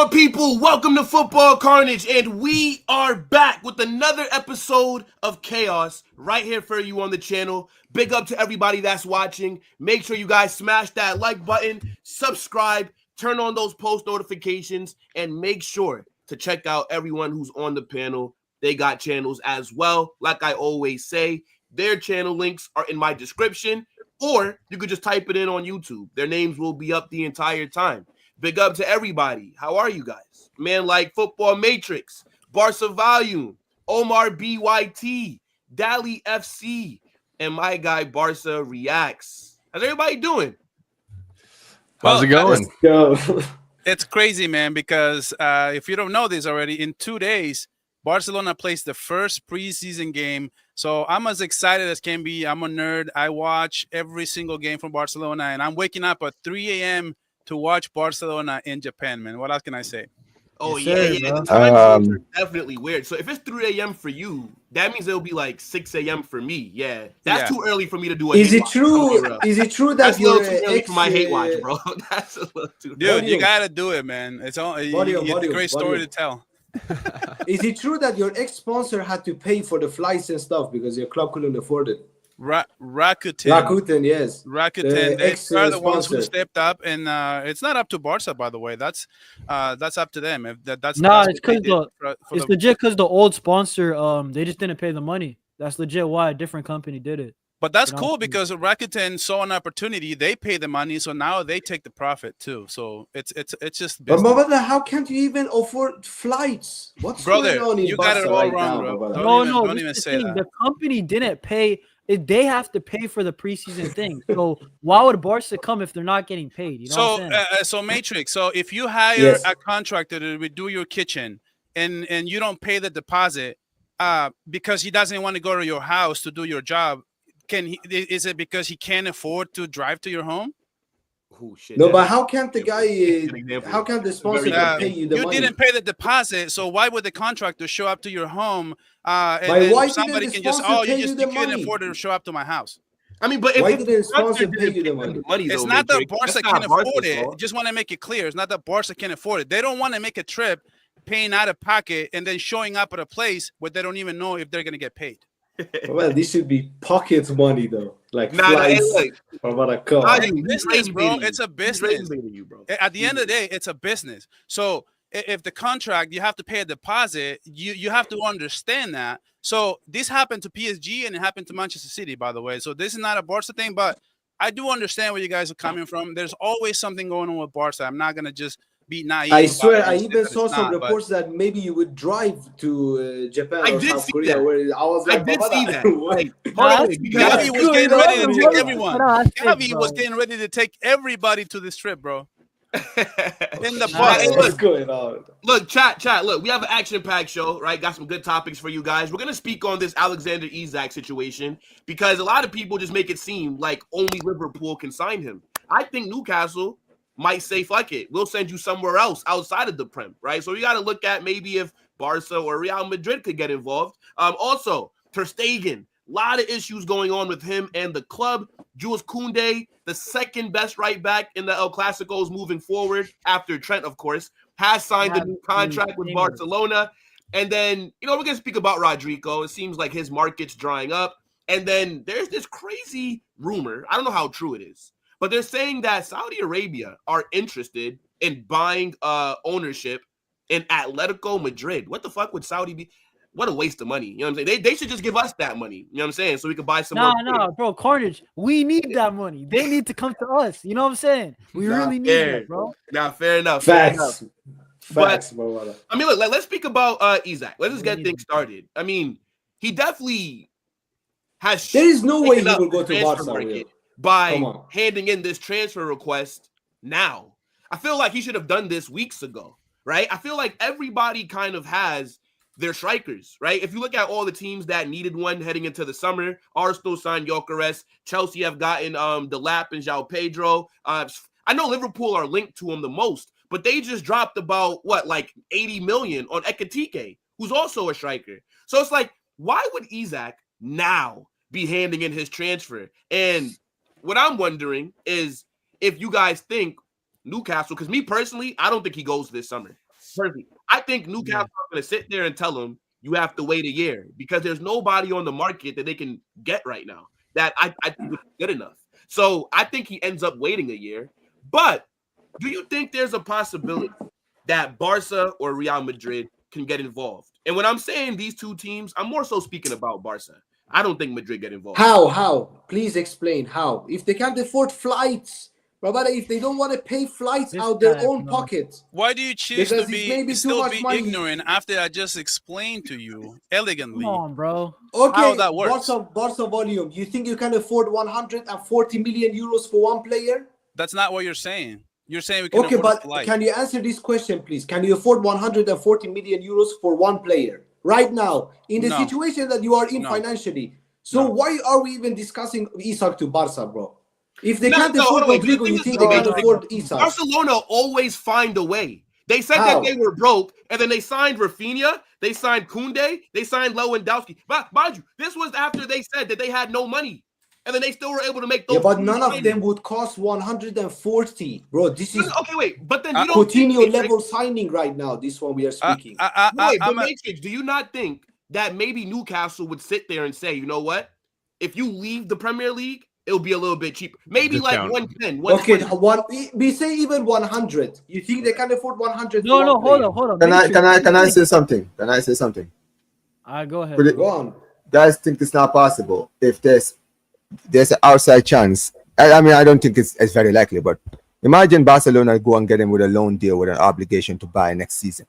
Football people, welcome to Football Carnage, and we are back with another episode of Chaos right here for you on the channel. Big up to everybody that's watching. Make sure you guys smash that like button, subscribe, turn on those post notifications, and make sure to check out everyone who's on the panel. They got channels as well. Like I always say, their channel links are in my description, or you could just type it in on YouTube. Their names will be up the entire time. Big up to everybody. How are you guys? Man like Football Matrix, Barça Volume, Omar BYT, Dali FC, and my guy Barça Reacts. How's everybody doing? How's it going? Let's go. It's crazy, man, because if you don't know this already, in 2 days, Barcelona plays the first preseason game. So I'm as excited as can be. I'm a nerd. I watch every single game from Barcelona, and I'm waking up at 3 a.m. to watch Barcelona in Japan, man. What else can I say? Oh, Yes, yeah. sir, The time zones are definitely weird. So if it's 3 a.m. for you, that means it'll be like 6 a.m. for me. Yeah. That's too early for me to do a Is hate it watch. true? Don't be real. Is it true that That's a little your too early ex? for my hate watch, bro. That's a little too Dude, early. you got to do it, man. It's all, it's a great story to tell. Is it true that your ex-sponsor had to pay for the flights and stuff because your club couldn't afford it? Rakuten, yes. Rakuten, they are the ones who sponsor. stepped up, and it's not up to Barca, by the way. That's up to them. If that's Nah, that's it's what they because did for it's the- legit because the old sponsor they just didn't pay the money. That's legit why a different company did it. But that's You know? cool because Rakuten saw an opportunity. They pay the money, so now they take the profit too. So it's just But business. brother, how can't you even afford flights? What's Brother, going on in you got it Barca all right wrong, now, bro. brother? Don't This even is the say thing. that. The company didn't pay. They have to pay for the preseason thing. So why would Barca come if they're not getting paid? You know So what I'm saying? so Matrix. So if you hire Yes. a contractor to redo your kitchen and you don't pay the deposit because he doesn't want to go to your house to do your job, is it because he can't afford to drive to your home? Oh, shit. No, That but is- how can't the guy? An example. How can the It's sponsor very pay you the You money? didn't pay the deposit, so why would the contractor show up to your home? But And then why didn't somebody the can just, sponsor oh, pay you you the couldn't money? afford to show up to my house. I mean, but Why if didn't the sponsor didn't pay you the them money? It's though, not that Matrix, Barca that's can not Barca's afford it. fault. Just want to make it clear. It's not that Barca can afford it. They don't want to make a trip, paying out of pocket, and then showing up at a place where they don't even know if they're going to get paid. Well, this should be pocket money though, like Nah, nah, hey, flights look. or what a car. Nah, It's he's business, bro. raising It's a you. He's business. raising you, bro. At the end of the day, it's a business. So if the contract, you have to pay a deposit, you have to understand that. So this happened to PSG and it happened to Manchester City, by the way. So this is not a Barca thing, but I do understand where you guys are coming from. There's always something going on with Barca. I'm not going to just be naive. I about swear, it I and say even that saw it's some not, but- reports that maybe you would drive to Japan I or did South see Korea. that. Where I was I like, did see that. what? Like, Nah, hold on, that's- because Gavi was getting going ready on, to bro? take everyone. That's it, Gavi was bro. getting ready to take everybody to this trip, bro. In the Nah, bus. hey, What's look, going on? Look, chat. Look, we have an action-packed show, right? Got some good topics for you guys. We're gonna speak on this Alexander Isak situation because a lot of people just make it seem like only Liverpool can sign him. I think Newcastle might say, "Fuck it, we'll send you somewhere else outside of the Prem," right? So we got to look at maybe if Barca or Real Madrid could get involved. Also, Ter Stegen, a lot of issues going on with him and the club. Jules Koundé, the second best right back in the El Clasicos moving forward after Trent, of course, has signed a new contract with Barcelona. And then, we're going to speak about Rodrygo. It seems like his market's drying up. And then there's this crazy rumor. I don't know how true it is, but they're saying that Saudi Arabia are interested in buying ownership in Atletico Madrid. What the fuck would Saudi be? What a waste of money. You know what I'm saying? They should just give us that money. You know what I'm saying? So we can buy some more. Nah, bro, Carnage. We need that money. They need to come to us. You know what I'm saying? We really need that, bro. Nah, fair enough. Fair enough. Facts, brother. I mean, look, let's speak about Isak. Let's just get things started. I mean, he definitely has. There is no way he shaken will up go the to transfer Barca market Come by on. handing in this transfer request now. I feel like he should have done this weeks ago, right? I feel like everybody kind of has their strikers, right? If you look at all the teams that needed one heading into the summer, Arsenal signed Gyökeres, Chelsea have gotten Delap and João Pedro. I know Liverpool are linked to him the most, but they just dropped about like 80 million on Ekitike, who's also a striker. So it's like, why would Isak now be handing in his transfer? And what I'm wondering is if you guys think Newcastle, because me personally, I don't think he goes this summer. Perfect. I think Newcastle are going to sit there and tell him you have to wait a year because there's nobody on the market that they can get right now that I think is good enough. So I think he ends up waiting a year. But do you think there's a possibility that Barca or Real Madrid can get involved? And when I'm saying these two teams, I'm more so speaking about Barca. I don't think Madrid get involved. How? Please explain how. If they can't afford flights, brother, if they don't want to pay flights out their own pocket. Why do you choose Because to it's maybe be too still much be money. ignorant after I just explained to you elegantly? Come on, bro. Okay, How that works? Barca volume. You think you can afford 140 million euros for one player? That's not what you're saying. You're saying we can Okay, afford but a flight. can you answer this question, please? Can you afford 140 million euros for one player right now in the No. situation that you are in No. financially? So No. why are we even discussing Isak to Barca, bro? If they No, can't no, afford hold on. The Rodrygo, thing you is, think no, they can no. afford Isak? Barcelona always find a way. They said How? that they were broke, and then they signed Rafinha, they signed Kounde, they signed Lewandowski. But mind you, this was after they said that they had no money, and then they still were able to make those. Yeah, but huge none of signings. them would cost 140, bro. This is Okay, wait, but then you don't Coutinho think, level signing right now. This one we are speaking. wait, but I'm a- Matrix, do you not think that maybe Newcastle would sit there and say, you know what? If you leave the Premier League, it'll be a little bit cheaper. Maybe like Discount. 110, Okay, 120. we say even 100. You think they can afford 100? No, for no, one player? hold on. Can Matrix, I say something? Can I say something? All right, go ahead. Could it- Go on. Guys think it's not possible if there's an outside chance. I mean, I don't think it's very likely, but imagine Barcelona go and get him with a loan deal with an obligation to buy next season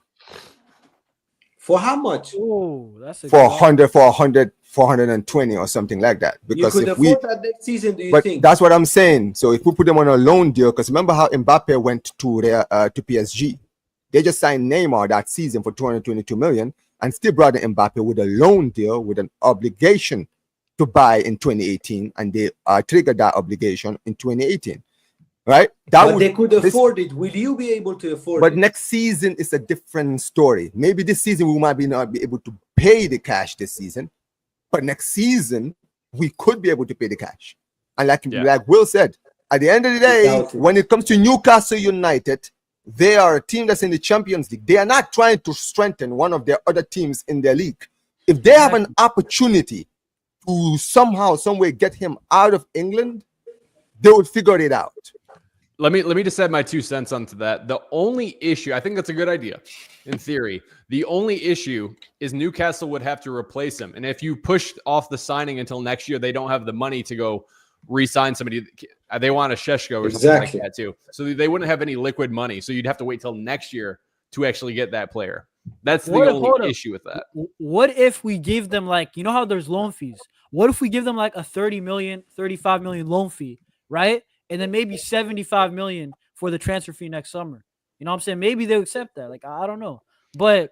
For how much? Oh, that's a for good 100, 420 or something like that. You Because could if we, afford that next season, do you but think? that's what I'm saying. So if we put them on a loan deal, because remember how Mbappe went to PSG, they just signed Neymar that season for 222 million and still brought in Mbappe with a loan deal with an obligation to buy in 2018, and they triggered that obligation in 2018, right? But they could afford it. Will you be able to afford But it? next season is a different story. Maybe this season we might not be able to pay the cash this season, but next season we could be able to pay the cash. And like Will said, at the end of the day, Without it. when it comes to Newcastle United, they are a team that's in the Champions League. They are not trying to strengthen one of their other teams in their league. If they have an opportunity to somehow, some way get him out of England, they would figure it out. Let me just add my 2 cents onto that. The only issue, I think that's a good idea in theory. The only issue is Newcastle would have to replace him. And if you push off the signing until next year, they don't have the money to go re-sign somebody. They want a Sheshko or something like that too. So they wouldn't have any liquid money. So you'd have to wait till next year to actually get that player. That's the only issue with that. What if we give them, like, you know how there's loan fees? What if we give them like a 30 million, 35 million loan fee, right? And then maybe 75 million for the transfer fee next summer. You know what I'm saying? Maybe they'll accept that. Like, I don't know. But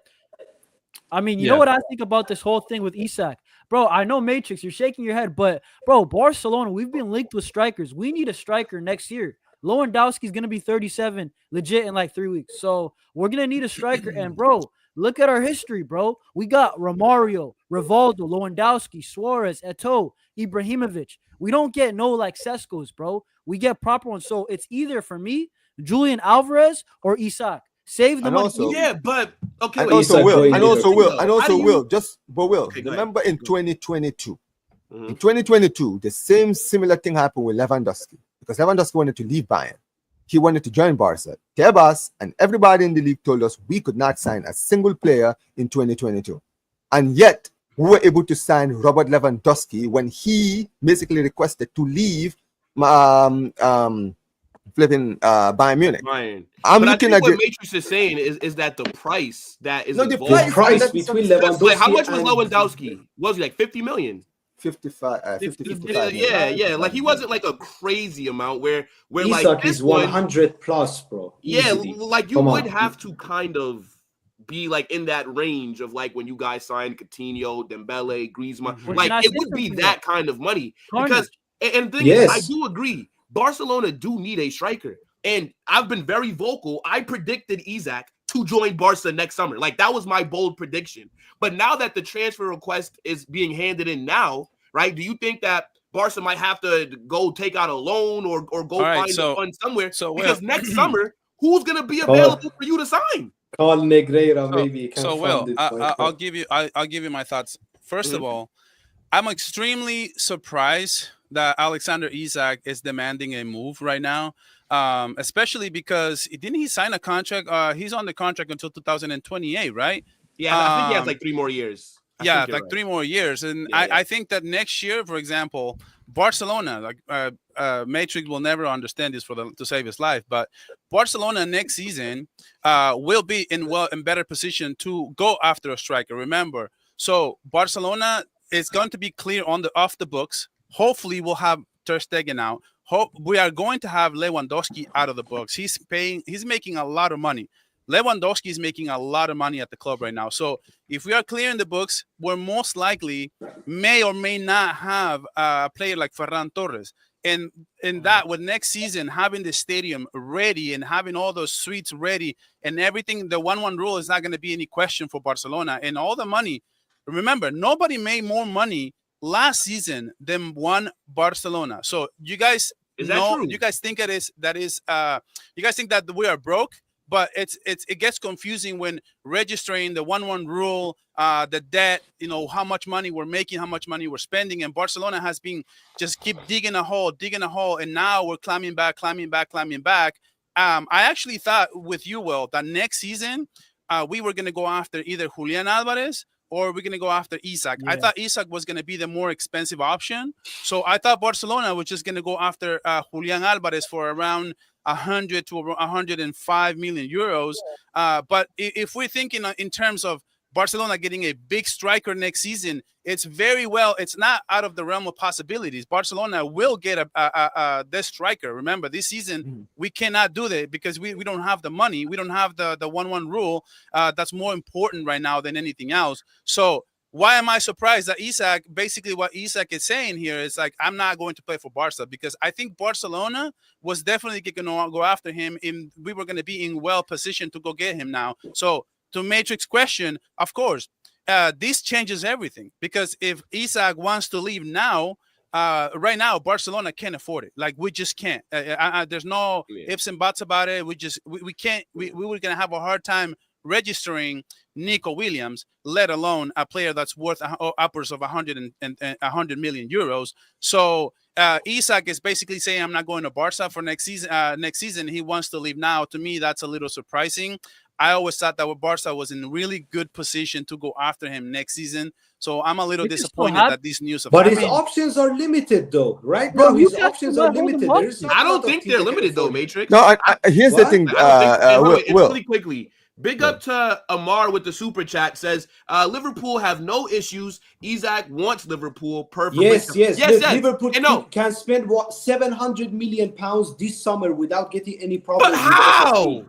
I mean, you know what I think about this whole thing with Isak? Bro, I know Matrix, you're shaking your head, but bro, Barcelona, we've been linked with strikers. We need a striker next year. Lewandowski's going to be 37 legit in like 3 weeks. So we're going to need a striker. And bro, look at our history, bro. We got Romario, Rivaldo, Lewandowski, Suarez, Eto'o, Ibrahimovic. We don't get no like Seskos, bro. We get proper ones. So it's either for me, Julian Alvarez, or Isak. Save the And money. also- Yeah, but okay. And wait, also Isak Will, going and to also the- Will, and How also do you- Will, just but Will, Okay, go ahead. remember in 2022, Mhm. in 2022, the same similar thing happened with Lewandowski because Lewandowski wanted to leave Bayern. He wanted to join Barca. Tebas and everybody in the league told us we could not sign a single player in 2022. And yet, we were able to sign Robert Lewandowski when he basically requested to leave flipping Bayern Munich. Ryan. I'm But looking I at think what the Matrix is saying is that the price that is No, the involved. The price that's between something- Lewandowski Like, how much was and Lewandowski? What was he, like 50 million? 55, 50, 55 Yeah, million. yeah. Like he wasn't like a crazy amount where like Isak this is one, 100 plus, bro. yeah, Easily. like you Come would on. have to kind of be like in that range of like when you guys signed Coutinho, Dembele, Griezmann. Well, Like can I it say would be something, that kind of money Carnage. because and the thing is, I Yes. do agree. Barcelona do need a striker, and I've been very vocal. I predicted Isak to join Barca next summer. Like that was my bold prediction. But now that the transfer request is being handed in now, right? Do you think that Barca might have to go take out a loan or go All right, find so- a fund somewhere? so, Because well- next summer, who's going to be Come on. available for you to sign? Carl Negreira maybe can So fund Will, it. I'll give you my thoughts. First of all, I'm extremely surprised that Alexander Isak is demanding a move right now, especially because didn't he sign a contract? He's on the contract until 2028, right? Yeah, I think he has like 3 more years. Yeah, like right. 3 more years. And I think that next year, for example, Barcelona, like Matrix will never understand this to save his life, but Barcelona next season will be in better position to go after a striker. Remember, so Barcelona is going to be clear off the books. Hopefully, we'll have Ter Stegen out. We are going to have Lewandowski out of the books. He's making a lot of money. Lewandowski is making a lot of money at the club right now. So if we are clearing the books, we're most likely may or may not have a player like Ferran Torres. And in that, with next season, having the stadium ready and having all those suites ready and everything, the 1-1 rule is not going to be any question for Barcelona. And all the money, remember, nobody made more money last season than one Barcelona. So you guys know, you guys think you guys think that we are broke? But it gets confusing when registering the 1-1 rule, the debt, how much money we're making, how much money we're spending. And Barcelona has been just keep digging a hole. And now we're climbing back. I actually thought with you, Will, that next season we were going to go after either Julian Alvarez or we're going to go after Isak. Yeah. I thought Isak was going to be the more expensive option. So I thought Barcelona was just going to go after Julian Alvarez for around 100 to 105 million euros. But if we're thinking in terms of Barcelona getting a big striker next season, it's not out of the realm of possibilities. Barcelona will get this striker. Remember, this season, we cannot do that because we don't have the money. We don't have the 1-1 rule. That's more important right now than anything else. So why am I surprised that Isak, basically what Isak is saying here is like, I'm not going to play for Barca because I think Barcelona was definitely going to go after him and we were going to be in well position to go get him now. So to Matrix question, of course, this changes everything because if Isak wants to leave now, right now, Barcelona can't afford it. Like, we just can't. There's no ifs and buts about it. We can't. We were going to have a hard time registering Nico Williams, let alone a player that's worth upwards of 100 million euros. So Isak is basically saying, I'm not going to Barca for next season. He wants to leave now. To me, that's a little surprising. I always thought that Barca was in a really good position to go after him next season. So I'm a little disappointed that these news. But his options are limited, though, right? Bro, his options are limited. I don't think they're limited, though, Matrix. No, here's the thing. Will. Really quickly. Big up to Amar with the super chat says Liverpool have no issues. Isak wants Liverpool. Perfect. Yes. Liverpool can spend £700 million this summer without getting any problems. But how?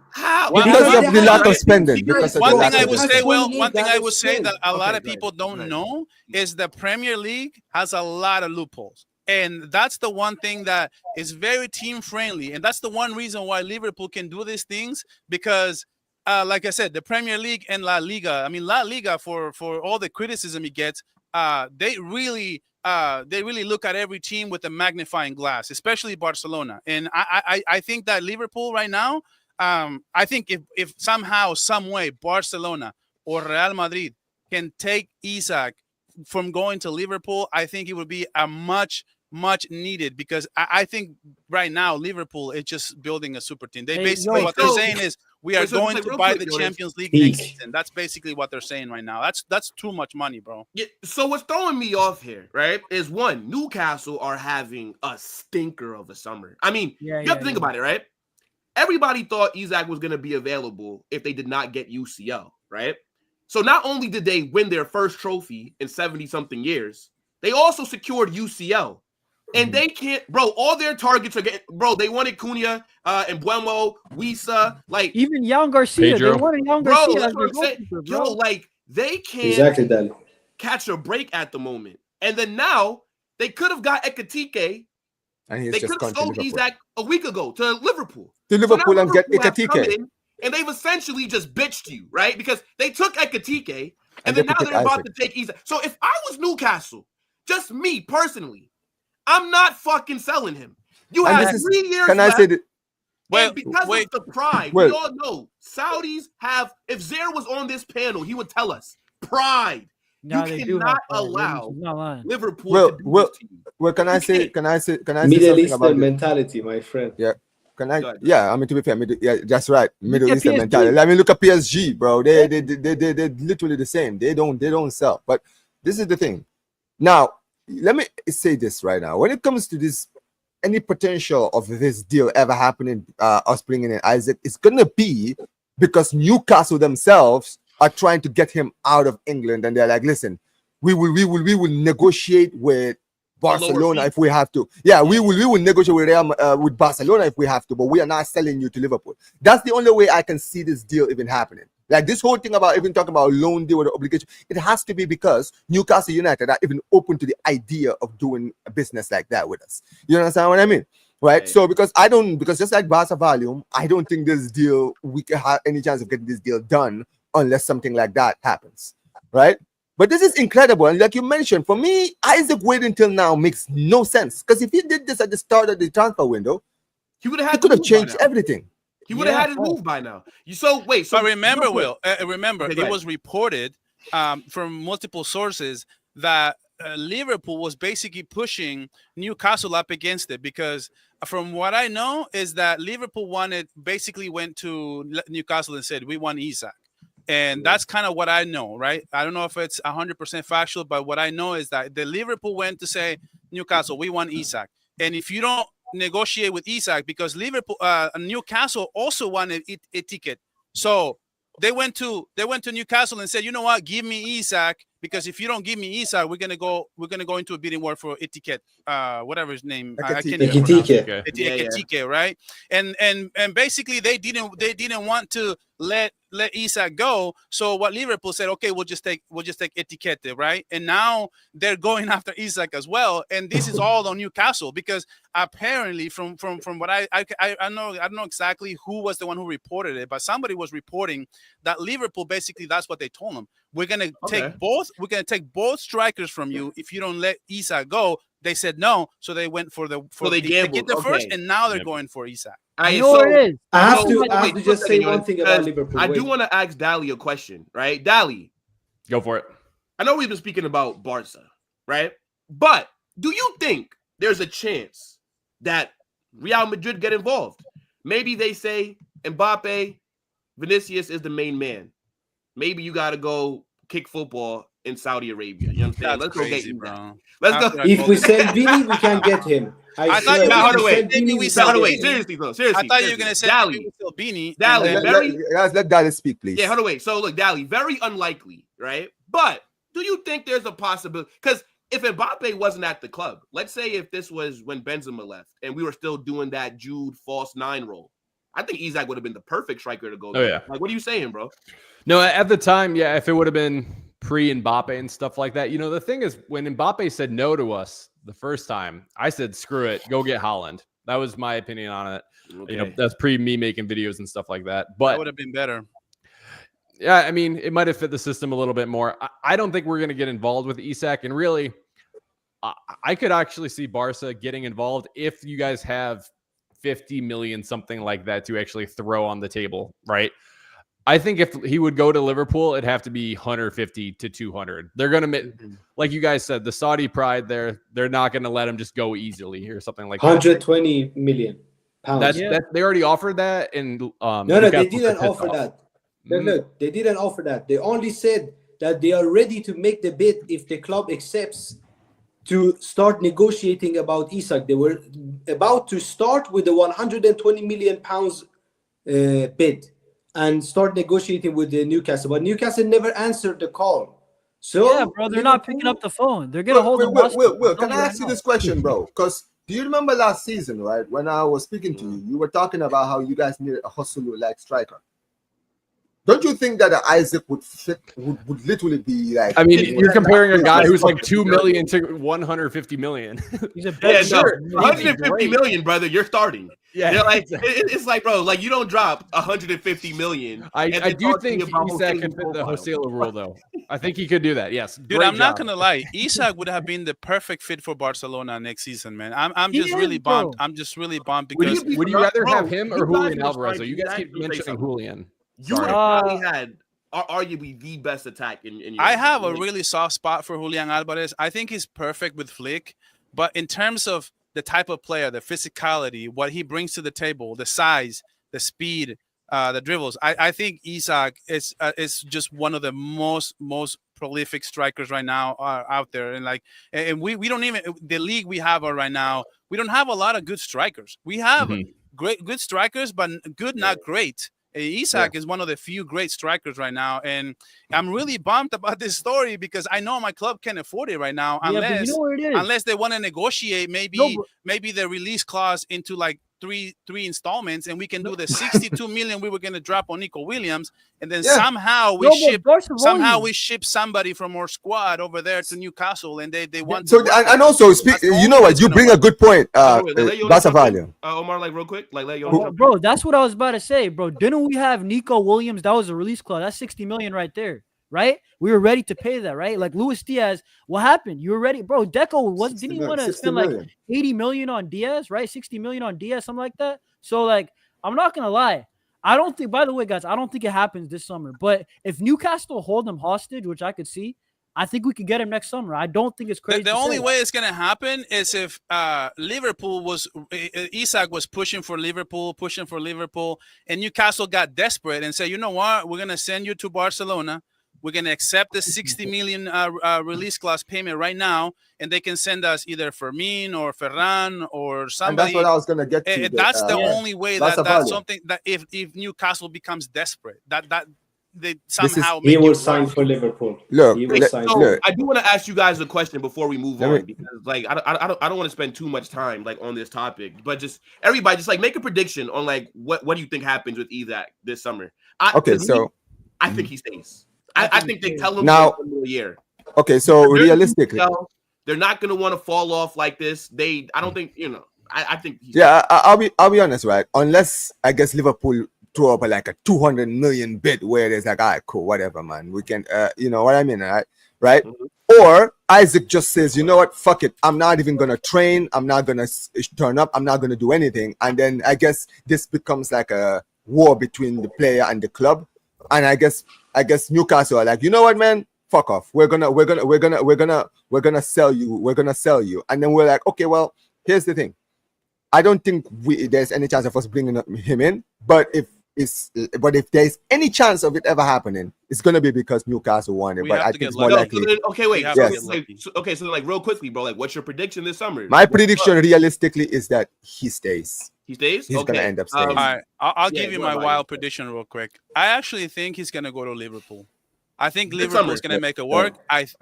Because of the lack of spending. One thing I would say that a lot of people don't know is the Premier League has a lot of loopholes. And that's the one thing that is very team friendly. And that's the one reason why Liverpool can do these things because like I said, the Premier League and LaLiga. I mean, LaLiga for all the criticism he gets, they really look at every team with a magnifying glass, especially Barcelona. And I think that Liverpool right now, I think if somehow, some way, Barcelona or Real Madrid can take Isak from going to Liverpool, I think it would be a much needed because I think right now Liverpool is just building a super team. They basically what they're saying is we are going to buy the Champions League next season. That's basically what they're saying right now. That's too much money, bro. Yeah, so what's throwing me off here, right, is one, Newcastle are having a stinker of a summer. I mean, you have to think about it, right? Everybody thought Isak was going to be available if they did not get UCL, right? So not only did they win their first trophy in 70-something years, they also secured UCL. And they can't, bro, all their targets are getting, bro, they wanted Kounde and Buemo, Wisa, like. Even Jan Garcia. Pedro. They wanted Jan Bro, Garcia. that's what I'm saying. Yo, like, they can't catch a break at the moment. And then now, they could have got Ekitike. And they could have sold Isak a week ago to Liverpool. To Liverpool and get Ekitike. And they've essentially just bitched you, right? Because they took Ekitike, and then now they're about to take Isak. So if I was Newcastle, just me personally, I'm not fucking selling him. You have 3 years left. And because of the pride, Well, we all know Saudis have. If Zaire was on this panel, he would tell us pride. No, You they do cannot have pride. allow He's not lying. Liverpool Well, to do well, this to you. well. Can I You say can't. something Middle about Eastern it? mentality, my friend. Yeah. Can I? Go ahead. Yeah, I mean, to be fair, yeah, that's right. Middle at Eastern PSG. mentality. Let me look at PSG, bro. They're literally the same. They don't sell. But this is the thing. Now, let me say this right now. When it comes to this, any potential of this deal ever happening, us bringing in Isak, it's gonna be because Newcastle themselves are trying to get him out of England, and they're like, listen, we will negotiate with Barcelona if we have to. Yeah, we will negotiate with Barcelona if we have to, but we are not selling you to Liverpool. That's the only way I can see this deal even happening. Like this whole thing about even talking about loan deal or obligation, it has to be because Newcastle United are even open to the idea of doing a business like that with us. You understand what I mean? Right? Right. So because just like Barca volume, I don't think this deal, we can have any chance of getting this deal done unless something like that happens. Right? But this is incredible. And like you mentioned, for me, Isak waiting until now makes no sense. Because if he did this at the start of the transfer window, He would he have could have changed everything. He would have had his move by now. So wait. So But remember, real quick. Will, remember, Okay, go it ahead. was reported from multiple sources that Liverpool was basically pushing Newcastle up against it because from what I know is that Liverpool basically went to Newcastle and said, we want Isak. And that's kind of what I know, right? I don't know if it's 100% factual, but what I know is that the Liverpool went to say, Newcastle, we want Isak. And if you don't negotiate with Isak, because Newcastle also wanted a ticket. So they went to Newcastle and said, you know what, give me Isak, because if you don't give me Isak, we're gonna go into a bidding war for Etiquette, whatever his name. I can't even pronounce it. Ekitike, right? And basically they didn't want to let Isak go. So what Liverpool said, okay, we'll just take Etiquette, right? And now they're going after Isak as well. And this is all on Newcastle because apparently from what I don't know exactly who was the one who reported it, but somebody was reporting that Liverpool basically that's what they told them. We're gonna take both strikers from you if you don't let Isak go. They said no, so they went for the first, and now they're going for Isak. I know where it is. I have to just say one thing about Liverpool. I do want to ask Dali a question, right? Dali, go for it. I know we've been speaking about Barca, right? But do you think there's a chance that Real Madrid get involved? Maybe they say Mbappe, Vinicius is the main man. Maybe you got to go kick football in Saudi Arabia. You understand? Let's crazy, go get bro. Let's go. If we sell Vini, we can get him. I thought you Seriously, I thought you were gonna say Dali. Beanie. Let's let Dali speak, please. Yeah, hold on, wait. So look, Dali, very unlikely, right? But do you think there's a possibility? Because if Mbappe wasn't at the club, let's say if this was when Benzema left and we were still doing that Jude false nine role, I think Isak would have been the perfect striker to go. Oh, yeah. Like, what are you saying, bro? No, at the time, yeah, if it would have been pre-Mbappe and stuff like that. You know, the thing is, when Mbappe said no to us the first time, I said, screw it, go get Haaland. That was my opinion on it. Okay. You know, that's pre-me making videos and stuff like that. But that would have been better. Yeah, I mean, it might have fit the system a little bit more. I don't think we're going to get involved with Isak. And really, I could actually see Barca getting involved if you guys have 50 million, something like that, to actually throw on the table, right? I think if he would go to Liverpool, it'd have to be 150 to 200. They're going to, like you guys said, the Saudi pride, they're not going to let him just go easily or something like 120 million pounds. They already offered that. And no, they didn't offer that. Look, they didn't offer that. They only said that they are ready to make the bid if the club accepts to start negotiating about Isak. They were about to start with the 120 million pounds bid and start negotiating with the Newcastle, but Newcastle never answered the call. So yeah, bro, they're not picking up the phone. They're gonna hold. Will, can I ask you this question, bro? Because do you remember last season, right? When I was speaking to you, you were talking about how you guys needed a hustler like striker. Don't you think that Isaac would fit? Would literally be like? I mean, you're comparing a guy who's like 2 million to 150 million. He's a Yeah, better. no, 150 million, brother. You're starting. Yeah, They're like it's like, bro, like you don't drop 150 million. I then do talk to me think about Isak Jose's can fit the profile. Joselu rule, though. I think he could do that. Yes, Dude, great I'm not job. gonna lie. Isak would have been the perfect fit for Barcelona next season, man. I'm He just is, really bummed. bro. I'm just really bummed Would because you Would you rather Bro, have him or you guys Julian were Alvarez? trying You to- guys keep you say mentioning something. Julian. You Sorry. probably had arguably the best attack in your I have a league. really soft spot for Julian Alvarez. I think he's perfect with Flick, but in terms of the type of player, the physicality, what he brings to the table, the size, the speed, the dribbles, I think Isak is just one of the most prolific strikers right now out there. And we don't even, the league we have right now, we don't have a lot of good strikers. We have good strikers, but good, not great. Isak is one of the few great strikers right now, and I'm really bummed about this story because I know my club can't afford it right now Yeah, but you know what it is? unless they want to negotiate maybe the release clause into like three installments, and we can do the 62 million we were going to drop on Nico Williams, and then somehow we ship somebody from our squad over there to Newcastle, and they want So and also speak. You know what? You bring a good point. Barça value. Omar, like real quick, like let you. Bro, that's what I was about to say, bro. Didn't we have Nico Williams? That was a release clause. That's 60 million right there, right? We were ready to pay that, right? Like Luis Diaz, what happened? You were ready, bro. Deco didn't he want to spend like 80 million on Diaz, right? 60 million on Diaz, something like that. So like, I'm not gonna lie. I don't think, by the way, guys, I don't think it happens this summer. But if Newcastle hold him hostage, which I could see, I think we could get him next summer. I don't think it's crazy. The only way it's gonna happen is if Isak was pushing for Liverpool, and Newcastle got desperate and said, you know what, we're gonna send you to Barcelona. We're gonna accept the 60 million release clause payment right now, and they can send us either Fermin or Ferran or somebody. And that's what I was gonna get to. That's the only way that's something that if Newcastle becomes desperate, that they somehow he will sign for Liverpool. Look, I do want to ask you guys a question before we move on, because like I don't want to spend too much time like on this topic, but just everybody just like make a prediction on like what do you think happens with Isak this summer? I think he stays. I think they tell him now for a year. Okay, so realistically, they're not going to want to fall off like this. I don't think I think. I'll be honest, right? Unless I guess Liverpool throw up like a 200 million bid where there's like, all right, cool, whatever, man. We can, you know what I mean, right? Mm-hmm. Or Isaac just says, you know what, fuck it. I'm not even gonna train. I'm not gonna turn up. I'm not gonna do anything. And then I guess this becomes like a war between the player and the club. And I guess Newcastle are like, you know what, man, fuck off. We're gonna sell you. We're gonna sell you. And then we're like, okay, well, here's the thing. I don't think there's any chance of us bringing him in. But if there's any chance of it ever happening, it's gonna be because Newcastle won it. But I think it's more likely. Okay, wait. So like real quickly, bro. Like, what's your prediction this summer? My prediction, realistically, is that he stays. He stays. He's gonna end up staying. All right, I'll give you my wild prediction real quick. I actually think he's gonna go to Liverpool. I think Liverpool is gonna make it work.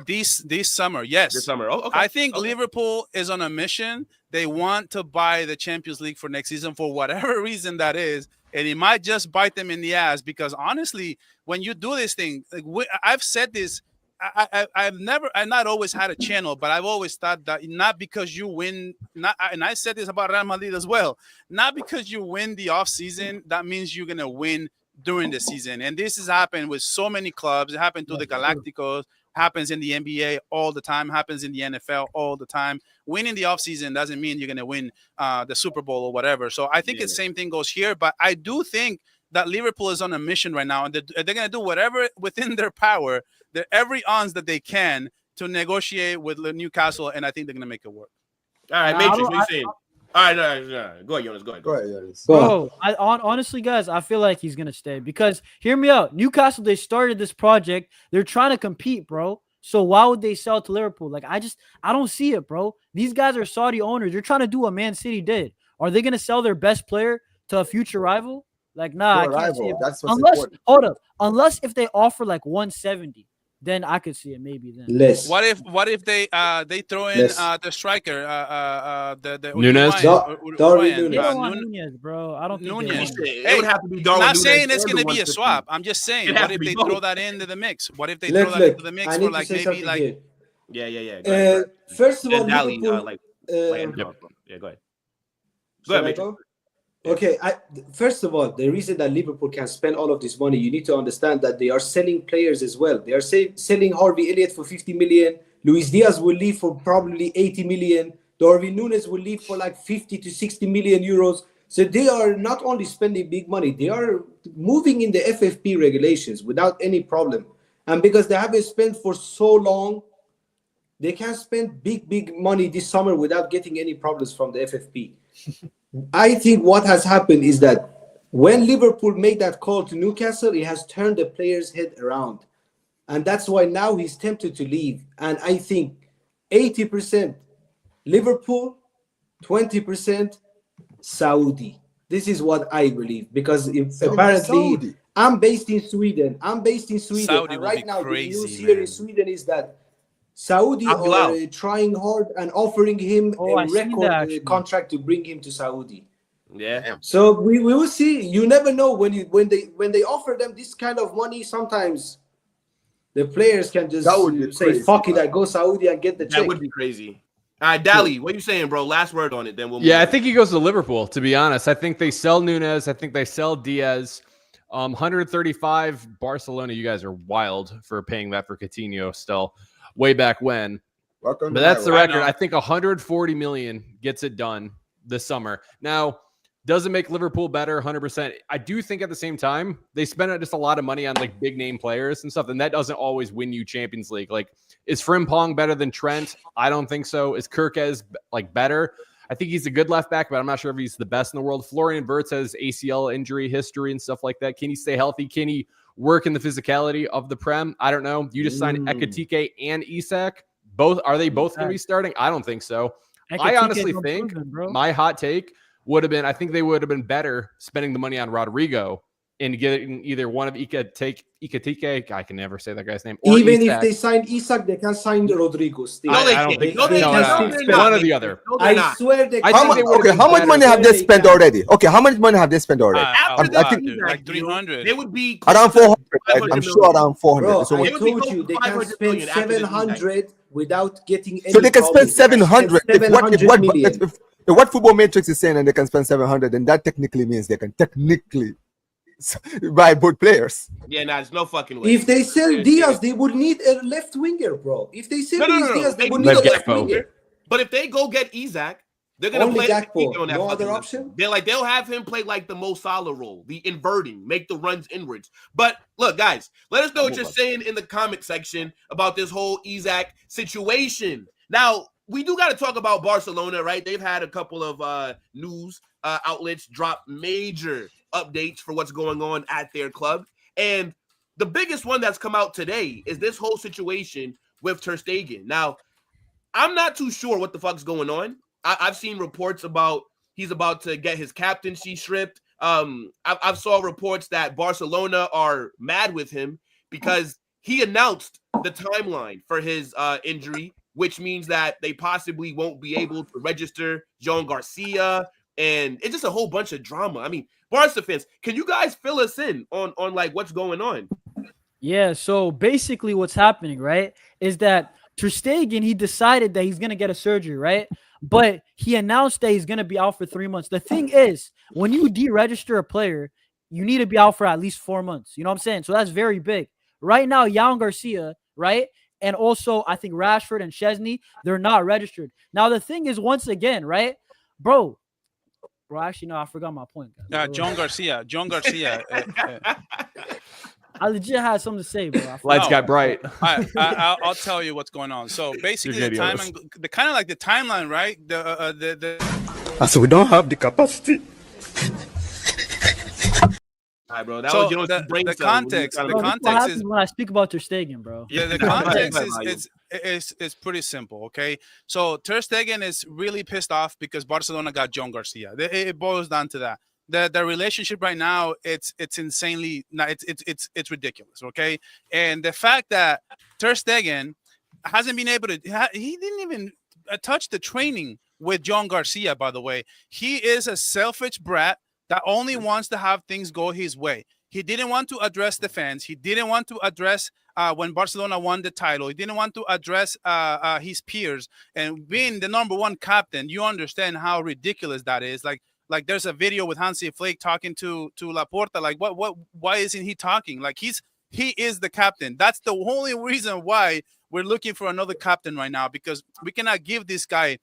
This summer, yes. This summer. Oh, okay. I think Liverpool is on a mission. They want to buy the Champions League for next season for whatever reason that is, and it might just bite them in the ass because honestly, when you do this thing, like I've said this. I've not always had a channel, but I've always thought that not because you win, and I said this about Real Madrid as well, not because you win the off season, that means you're gonna win during the season. And this has happened with so many clubs. It happened to the Galacticos, happens in the NBA all the time, happens in the NFL all the time. Winning the off season doesn't mean you're gonna win the Super Bowl or whatever. So I think the same thing goes here, but I do think that Liverpool is on a mission right now, and they're going to do whatever within their power, every ounce that they can to negotiate with Newcastle, and I think they're going to make it work. All right, Matrix, what are you saying? All right, go ahead, Jonas. Go ahead, Jonas. Bro, honestly, guys, I feel like he's going to stay because, hear me out, Newcastle, they started this project. They're trying to compete, bro. So why would they sell to Liverpool? Like, I don't see it, bro. These guys are Saudi owners. They're trying to do what Man City did. Are they going to sell their best player to a future rival? Like, nah, I can't see it. That's what's important. Unless if they offer like 170, then I could see it maybe then. Less. What if they throw in Less. the striker, the Nunes? Darwin They Nunes. don't want Nunez, bro. I don't think they Nunez. want him. It would have to be Darwin I'm not Nunes saying it's or going to the be a 150. swap. I'm just saying, It has what to if be they both. throw that into the mix? What if they throw Look, that look. into the mix I for need to like say maybe something like here. Yeah. Go ahead. First of all, Dally, Liverpool. Yeah, go ahead. Go Shall ahead, I Mitch. go? Okay, first of all, the reason that Liverpool can spend all of this money, you need to understand that they are selling players as well. They are selling Harvey Elliott for 50 million. Luis Diaz will leave for probably 80 million. Darwin Nunes will leave for like 50 to 60 million euros. So they are not only spending big money, they are moving in the FFP regulations without any problem. And because they haven't spent for so long, they can spend big money this summer without getting any problems from the FFP. I think what has happened is that when Liverpool made that call to Newcastle, it has turned the player's head around. And that's why now he's tempted to leave. And I think 80% Liverpool, 20% Saudi. This is what I believe. Because apparently Saudi. I'm based in Sweden. Saudi And will right be now crazy, the news here man. in Sweden is that Saudi Al Hilal. are trying hard and offering him Oh, I a seen that, record actually. contract to bring him to Saudi. Yeah. So we will see. You never know when they offer them this kind of money. Sometimes the players can just That would be say, crazy, "Fuck it, man. I go Saudi and get the That check." would be crazy. All right, Dally, what are you saying, bro? Last word on it, then we'll move Yeah, I on. think he goes to Liverpool, to be honest. I think they sell Nunes. I think they sell Diaz. 135 Barcelona. You guys are wild for paying that for Coutinho still way back when. Welcome But to that's the my world. record. I think 140 million gets it done this summer. Now, does it make Liverpool better? 100%. I do think at the same time, they spend just a lot of money on like big name players and stuff, and that doesn't always win you Champions League. Like, is Frimpong better than Trent? I don't think so. Is Kirkez like better? I think he's a good left back, but I'm not sure if he's the best in the world. Florian Wirtz has ACL injury history and stuff like that. Can he stay healthy? Can he work in the physicality of the Prem? I don't know. You just signed Ekitike and Isak. Are they both going to be starting? I don't think so. I honestly think my hot take would have been, I think they would have been better spending the money on Rodrygo and getting either one of Ekitike, I can never say that guy's name, or Even Isak. if they sign Isak, they can sign Rodrygo still. No, they I don't can't. think No, they no, can't. no, No, no. they're One not. or the other. No, they're I not. swear they I can. think they would have How much better. money have they They spent can. already? Okay, how much money have they spent already? After I the think Isak like deal, 300. They would be around close to 400. I'm 500 sure million. around 400. Bro, So, I It would be told close you to they can 500 spend million after the Isak. 700 without getting any so they can spend problems. They can 700. spend 700 million. If what Football Matrix is saying, and they can spend 700, then that technically means they can technically buy both players. Yeah, nah, there's no fucking way. If they sell Yeah, Diaz, they would need a left winger, bro. If they sell No. Luis Diaz, they They would need need a a left Gakpo. winger. But if they go get Isak, they're gonna Only play Gakpo. on that No fucking other left. option? They'll have him play like the Mo Salah role, the inverting, make the runs inwards. But look, guys, let us know what you're saying in the comment section about this whole Isak situation. Now, we do got to talk about Barcelona, right? They've had a couple of news outlets drop major updates for what's going on at their club. And the biggest one that's come out today is this whole situation with Ter Stegen. Now, I'm not too sure what the fuck's going on. I've seen reports about he's about to get his captaincy stripped. I've saw reports that Barcelona are mad with him because he announced the timeline for his injury, which means that they possibly won't be able to register John Garcia, and it's just a whole bunch of drama. I mean, Barca fans, can you guys fill us in on like what's going on? Yeah, so basically what's happening, right, is that Ter Stegen, he decided that he's going to get a surgery, right? But he announced that he's going to be out for 3 months. The thing is, when you deregister a player, you need to be out for at least 4 months. You know what I'm saying? So that's very big. Right now, Yamal Garcia, right? And also, I think Rashford and Chesney, they're not registered. Now, the thing is, once again, right? Bro, actually, no, I forgot my point. John Garcia. I legit had something to say, bro. Lights got bright. I'll tell you what's going on. So basically, the kind of like the timeline, right? So we don't have the capacity. All right, bro. That was Jones' brain the cell. context. The Bro, context what happens is when I speak about Ter Stegen, bro. yeah. The context is pretty simple. Okay, so Ter Stegen is really pissed off because Barcelona got John Garcia. It boils down to that. the relationship right now, it's insanely, it's ridiculous. Okay, and the fact that Ter Stegen hasn't been able to, he didn't even touch the training with John Garcia. By the way, he is a selfish brat that only wants to have things go his way. He didn't want to address the fans. He didn't want to address when Barcelona won the title. He didn't want to address his peers. And being the #1 captain, you understand how ridiculous that is. Like there's a video with Hansi Flick talking to Laporta. Like, why isn't he talking? Like, he is the captain. That's the only reason why we're looking for another captain right now, because we cannot give this guy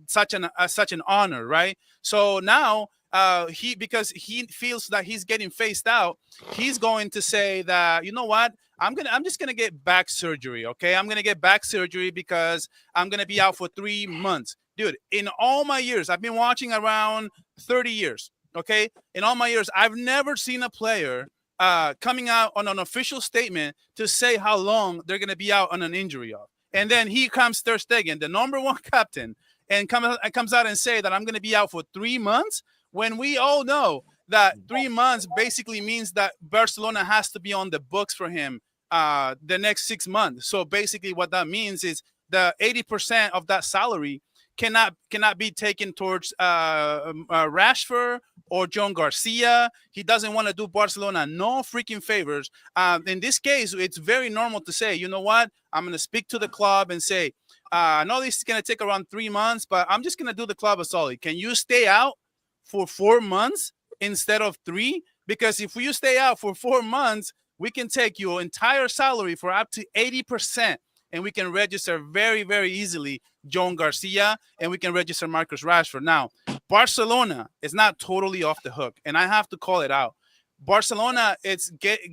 such an honor, right? So now because he feels that he's getting phased out, he's going to say that, you know what, I'm just gonna get back surgery. Okay, I'm gonna get back surgery because I'm gonna be out for 3 months. Dude, in all my years, I've been watching around 30 years. Okay, in all my years, I've never seen a player coming out on an official statement to say how long they're gonna be out on an injury of. And then he comes, Ter Stegen, the #1 captain, and comes out and say that I'm gonna be out for 3 months, when we all know that 3 months basically means that Barcelona has to be on the books for him the next 6 months. So basically what that means is the 80% of that salary cannot be taken towards Rashford or John Garcia. He doesn't want to do Barcelona no freaking favors. In this case, it's very normal to say, you know what, I'm going to speak to the club and say, I know this is going to take around 3 months, but I'm just going to do the club a solid. Can you stay out for 4 months instead of 3? Because if you stay out for 4 months, we can take your entire salary for up to 80%, and we can register very, very easily John Garcia, and we can register Marcus Rashford. Now, Barcelona is not totally off the hook, and I have to call it out. Barcelona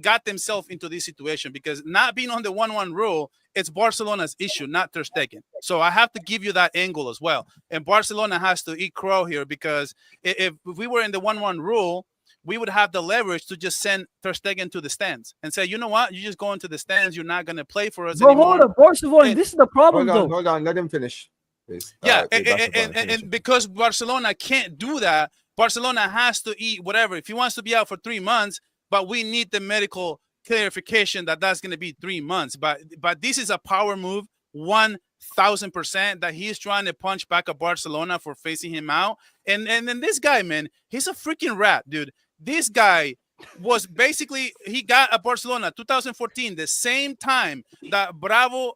got themselves into this situation because not being on the 1-1 rule, it's Barcelona's issue, not Ter Stegen. So I have to give you that angle as well. And Barcelona has to eat crow here, because if we were in the 1-1 rule, we would have the leverage to just send Ter Stegen to the stands and say, you know what, you just go into the stands, you're not going to play for us anymore. Hold up, Barcelona, this is the problem, Hold on, let him finish, please. Yeah, and because Barcelona can't do that, Barcelona has to eat whatever. If he wants to be out for 3 months, but we need the medical clarification that that's going to be 3 months. But this is a power move, 1,000%, that he's trying to punch back at Barcelona for facing him out. And then this guy, man, he's a freaking rat, dude. This guy was basically, he got at Barcelona 2014, the same time that Bravo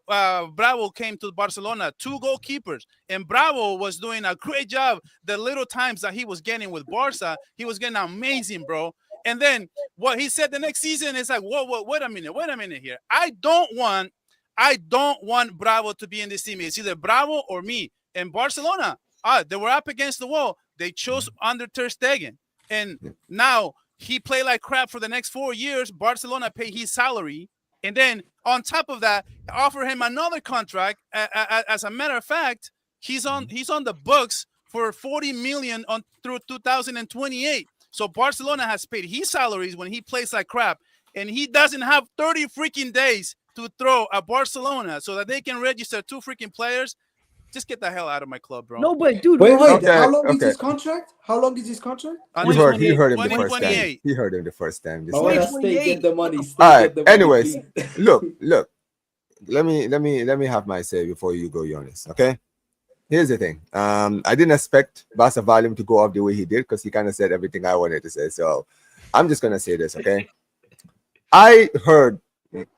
came to Barcelona, 2 goalkeepers, and Bravo was doing a great job. The little times that he was getting with Barca, he was getting amazing, bro. And then what he said the next season is like, whoa, wait a minute here. I don't want Bravo to be in this team. It's either Bravo or me. And Barcelona, they were up against the wall. They chose under Ter Stegen, and now he played like crap for the next 4 years. Barcelona paid his salary, and then on top of that, offer him another contract. As a matter of fact, he's on the books for 40 million through 2028. So Barcelona has paid his salaries when he plays like crap, and he doesn't have 30 freaking days to throw at Barcelona so that they can register 2 freaking players. Just get the hell out of my club, bro. No, but dude, wait. How long is his contract? How long is his contract? He heard him the first time. He heard him the first time. Get the money. All right. Anyways, look. Let me have my say before you go, Jonas. Okay. Here's the thing. I didn't expect Barca volume to go off the way he did, because he kind of said everything I wanted to say. So I'm just gonna say this, okay? I heard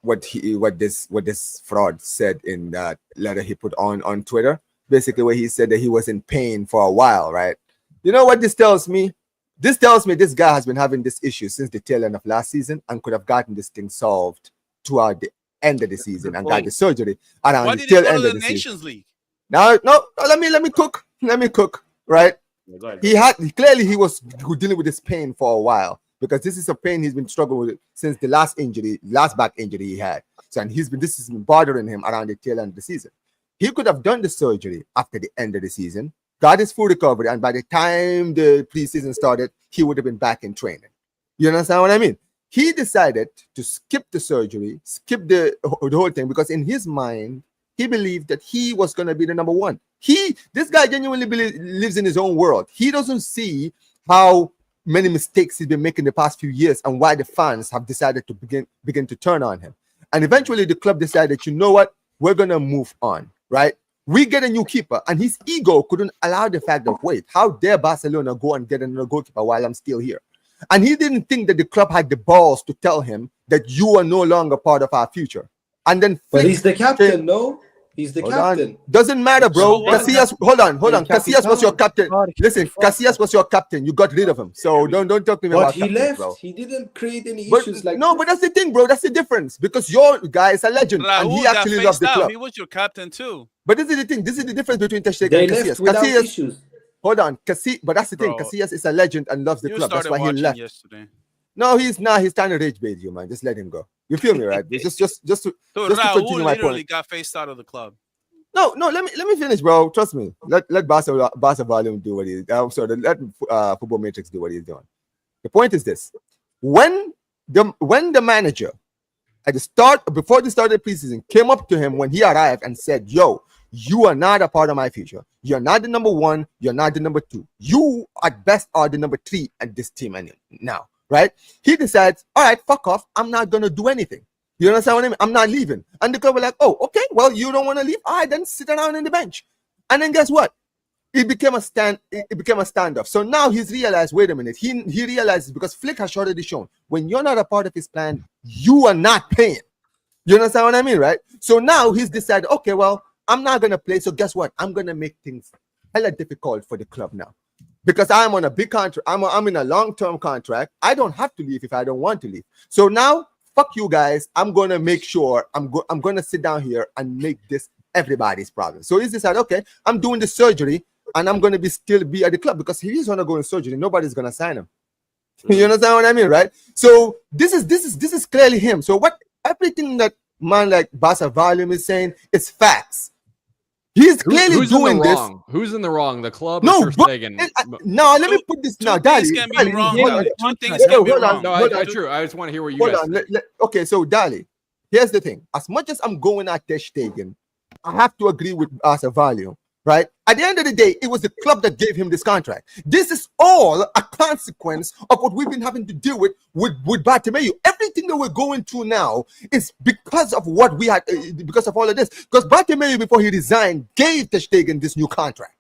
what this fraud said in that letter he put on Twitter. Basically, where he said that he was in pain for a while, right? You know what this tells me? This tells me this guy has been having this issue since the tail end of last season and could have gotten this thing solved toward the end of the season and got the surgery around the tail end of the Nations League? Now, no, let me cook. Right? He was dealing with this pain for a while, because this is a pain he's been struggling with since the last back injury he had. So, and this has been bothering him around the tail end of the season. He could have done the surgery after the end of the season, got his full recovery, and by the time the preseason started, he would have been back in training. You understand what I mean? He decided to skip the surgery, skip the whole thing, because in his mind, he believed that he was going to be the #1. This guy genuinely lives in his own world. He doesn't see how many mistakes he's been making the past few years and why the fans have decided to begin to turn on him. And eventually the club decided, you know what, we're going to move on, right? We get a new keeper, and his ego couldn't allow the fact of, wait, how dare Barcelona go and get another goalkeeper while I'm still here? And he didn't think that the club had the balls to tell him that you are no longer part of our future. And then, but he's the captain, no? He's the captain. Doesn't matter, bro. So Casillas, hold on. Casillas was your captain. Listen, Fuck. Casillas was your captain. You got rid of him. So don't talk to me But about he captains, left. bro. He didn't create any But, issues like no, but that's the thing, bro. That's the difference. Because your guy is a legend, and Raúl he got actually phased loves the out. club. He was your captain too. But this is the thing. This is the difference between Ter Stegen they and left Casillas. without Casillas, issues. hold on, but that's the thing. Bro, Casillas is a legend and loves the You club. That's started why he watching left. yesterday. No, he's not. He's trying to rage bait you, man. Just let him go. You feel me, right? just to Dude, just to Raúl continue my literally point. got phased out of the club. No, let me finish, bro. Trust me. Let Barca volume do what he's. I'm sorry. Let Football Matrix do what he's doing. The point is this: when the manager at the start, before the start of the preseason, came up to him when he arrived and said, "Yo, you are not a part of my future. You're not the number one. You're not the number two. You at best are the number three at this team now." Right? He decides, all right, fuck off. I'm not gonna do anything. You understand what I mean? I'm not leaving. And the club were like, oh, okay, well, you don't want to leave. All right, then sit around in the bench. And then guess what? It became a standoff. So now he's realized, wait a minute. He realizes, because Flick has already shown, when you're not a part of his plan, you are not paying. You understand what I mean, right? So now he's decided, okay, well, I'm not gonna play. So guess what? I'm gonna make things hella difficult for the club now. Because I'm on a big contract, I'm in a long-term contract. I don't have to leave if I don't want to leave. So now, fuck you guys. I'm gonna make sure I'm gonna sit down here and make this everybody's problem. So he's decided, okay, I'm doing the surgery and I'm gonna still be at the club, because if he's gonna go in surgery, nobody's gonna sign him. You understand what I mean, right? So this is clearly him. So everything that man like Barca Volume is saying is facts. He's clearly who's doing in the this. wrong? Who's in the wrong? The club No, or Ter Stegen? no, let me put this now, Daddy. Things can be wrong. Hold on. Two things can be Hold on. wrong. No, true. I just want to hear what you Hold guys on. think. Okay, so Dali, here's the thing. As much as I'm going at Ter Stegen, I have to agree with us a value, right? At the end of the day, it was the club that gave him this contract. This is all a consequence of what we've been having to deal with Bartomeu. Everything that we're going through now is because of what we had, because of all of this. Because Bartomeu, before he resigned, gave Ter Stegen this new contract.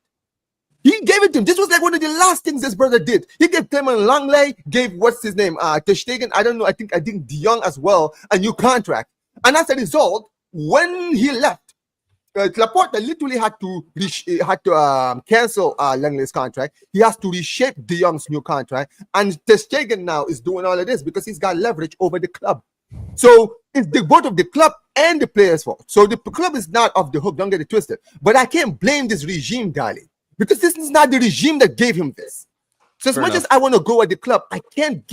He gave it to him. This was like one of the last things this brother did. He gave Clement Langley, gave what's his name, Ter Stegen, I don't know, I think De Jong as well, a new contract. And as a result, when he left, Laporta literally had to cancel Langley's contract. He has to reshape De Jong's new contract, and Ter Stegen now is doing all of this because he's got leverage over the club. So it's both of the club and the players' fault. So the club is not off the hook. Don't get it twisted. But I can't blame this regime, Dali, because this is not the regime that gave him this. So as much as I want to go at the club, I can't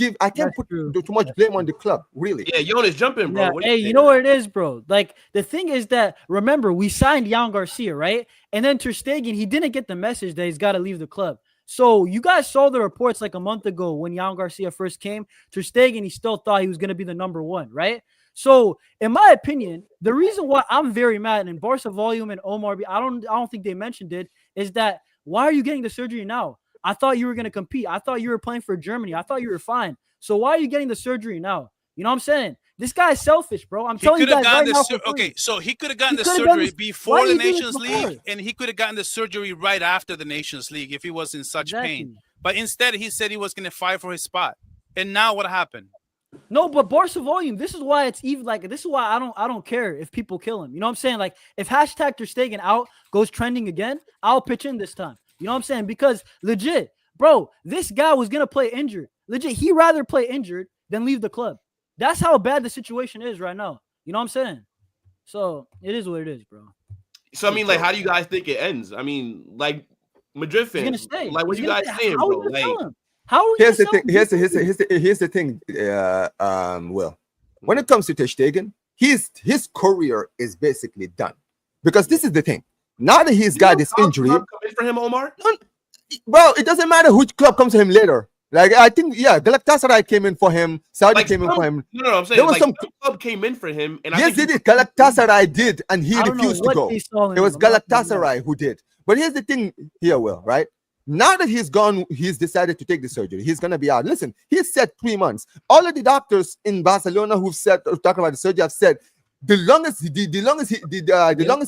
put too much blame on the club, really. Yeah, Jonas, jump in, bro. Yeah, hey, you know what it is, bro? Like, the thing is that, remember, we signed Jan Garcia, right? And then Ter Stegen, he didn't get the message that he's got to leave the club. So you guys saw the reports like a month ago when Jan Garcia first came. Ter Stegen, he still thought he was going to be the number one, right? So, in my opinion, the reason why I'm very mad, and Barca Volume and Omar, I don't think they mentioned it, is that why are you getting the surgery now? I thought you were going to compete. I thought you were playing for Germany. I thought you were fine. So why are you getting the surgery now? You know what I'm saying? This guy's selfish, bro. I'm telling you guys right now. Okay, so he could have gotten the surgery before the Nations League, and he could have gotten the surgery right after the Nations League if he was in such pain. But instead, he said he was going to fight for his spot. And now what happened? No, but Barca Volume, this is why it's even like, this is why I don't care if people kill him. You know what I'm saying? Like, if hashtag Ter Stegen out goes trending again, I'll pitch in this time. You know what I'm saying? Because legit, bro, this guy was going to play injured. Legit, he'd rather play injured than leave the club. That's how bad the situation is right now. You know what I'm saying? So it is what it is, bro. So, I mean, like, how do you guys think it ends? I mean, like, Madrid fans, He's gonna stay. Like, what you guys saying, bro? Like, how are here's the thing. Here's the thing. Will, when it comes to Ter Stegen, his career is basically done, because this is the thing. Now that he's got this injury, for him, Omar. Well, it doesn't matter which club comes to him later. Like, I think, Galatasaray came in for him. Saudi came in for him. No, I'm saying there was like, some club came in for him, and yes, they did. Galatasaray did, and he refused to go. It was Galatasaray who did. But here's the thing here, Will, right? Now that he's gone, he's decided to take the surgery. He's going to be out. Listen, he said 3 months. All of the doctors in Barcelona who've said, talking about the surgery have said the longest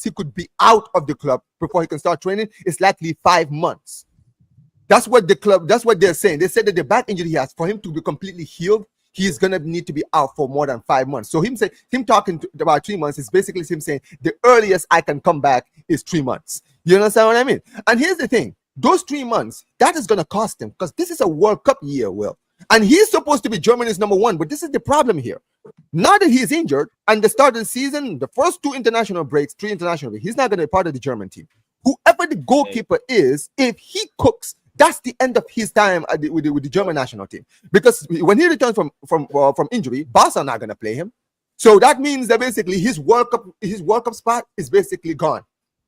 he could be out of the club before he can start training is likely 5 months. That's what they're saying. They said that the back injury he has, for him to be completely healed, he's gonna need to be out for more than 5 months. So him talking about 3 months is basically him saying the earliest I can come back is 3 months. You understand what I mean? And here's the thing: those 3 months, that is gonna cost him, because this is a World Cup year, Will. And he's supposed to be Germany's number one, but this is the problem here. Now that he's injured, and the start of the season, the first 2 international breaks, 3 international breaks, he's not going to be part of the German team. Whoever the goalkeeper is, if he cooks, that's the end of his time with the German national team. Because when he returns from injury, Barca are not going to play him. So that means that basically his World Cup spot is basically gone.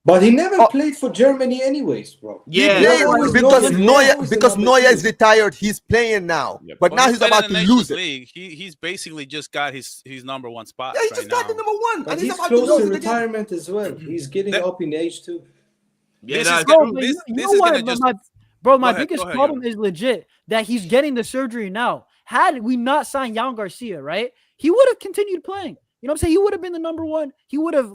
But he never played for Germany anyways, bro. Yeah, because Neuer is retired. He's playing now, but now he's about to lose it. League, he's basically just got his number one spot. Yeah, he just got the number one, but and he's about close to to lose retirement as well. He's getting up in age too. Yeah, my biggest problem is legit that he's getting the surgery now. Had we not signed Jan Garcia, right, he would have continued playing. You know what I'm saying? He would have been the number one. He would have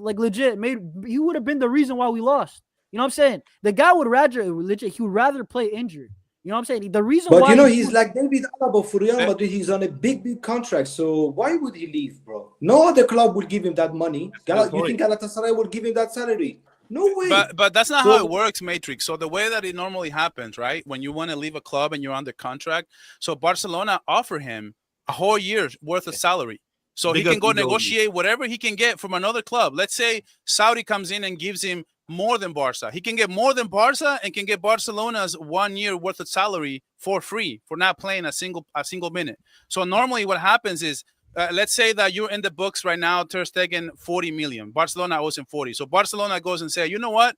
he would have been the reason why we lost. You know what I'm saying? The guy would rather play injured. You know what I'm saying? The reason why. But he's like David Alaba for Real Madrid. He's on a big contract. So why would he leave, bro? No other club will give him that money. You think Galatasaray will give him that salary? No way. But that's not how it works, Matrix. So the way that it normally happens, right? When you want to leave a club and you're under contract, so Barcelona offer him a whole year's worth of salary. So he can go negotiate whatever he can get from another club. Let's say Saudi comes in and gives him more than Barca. He can get more than Barca and can get Barcelona's 1 year worth of salary for free for not playing a single minute. So normally what happens is, let's say that you're in the books right now, Ter Stegen 40 million. Barcelona owes him 40. So Barcelona goes and say, you know what?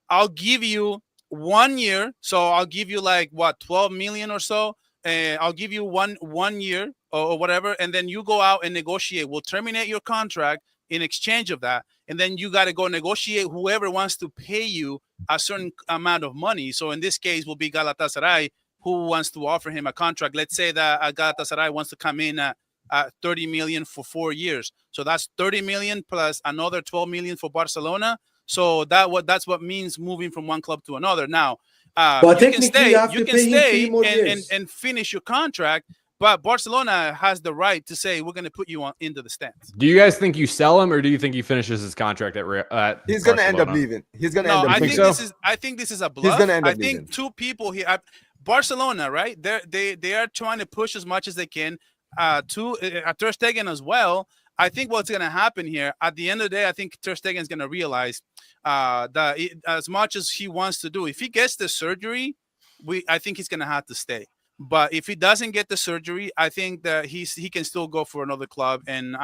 I'll give you 1 year. So I'll give you 12 million or so. I'll give you one year or whatever, and then you go out and negotiate. We'll terminate your contract in exchange of that, and then you got to go negotiate whoever wants to pay you a certain amount of money. So in this case, will be Galatasaray, who wants to offer him a contract. Let's say that Galatasaray wants to come in at 30 million for 4 years. So that's 30 million plus another 12 million for Barcelona. So that's what means moving from one club to another. Now, but you can stay and finish your contract, but Barcelona has the right to say we're going to put you into the stands. Do you guys think you sell him, or do you think he finishes his contract at He's going to end up leaving. He's going to end up leaving. I think this is a bluff. I think two people here, Barcelona, right? They are trying to push as much as they can to Ter Stegen as well. I think what's going to happen here at the end of the day, I think Ter Stegen is going to realize that as much as he wants to do, if he gets the surgery, I think he's going to have to stay. But if he doesn't get the surgery, I think that he can still go for another club. And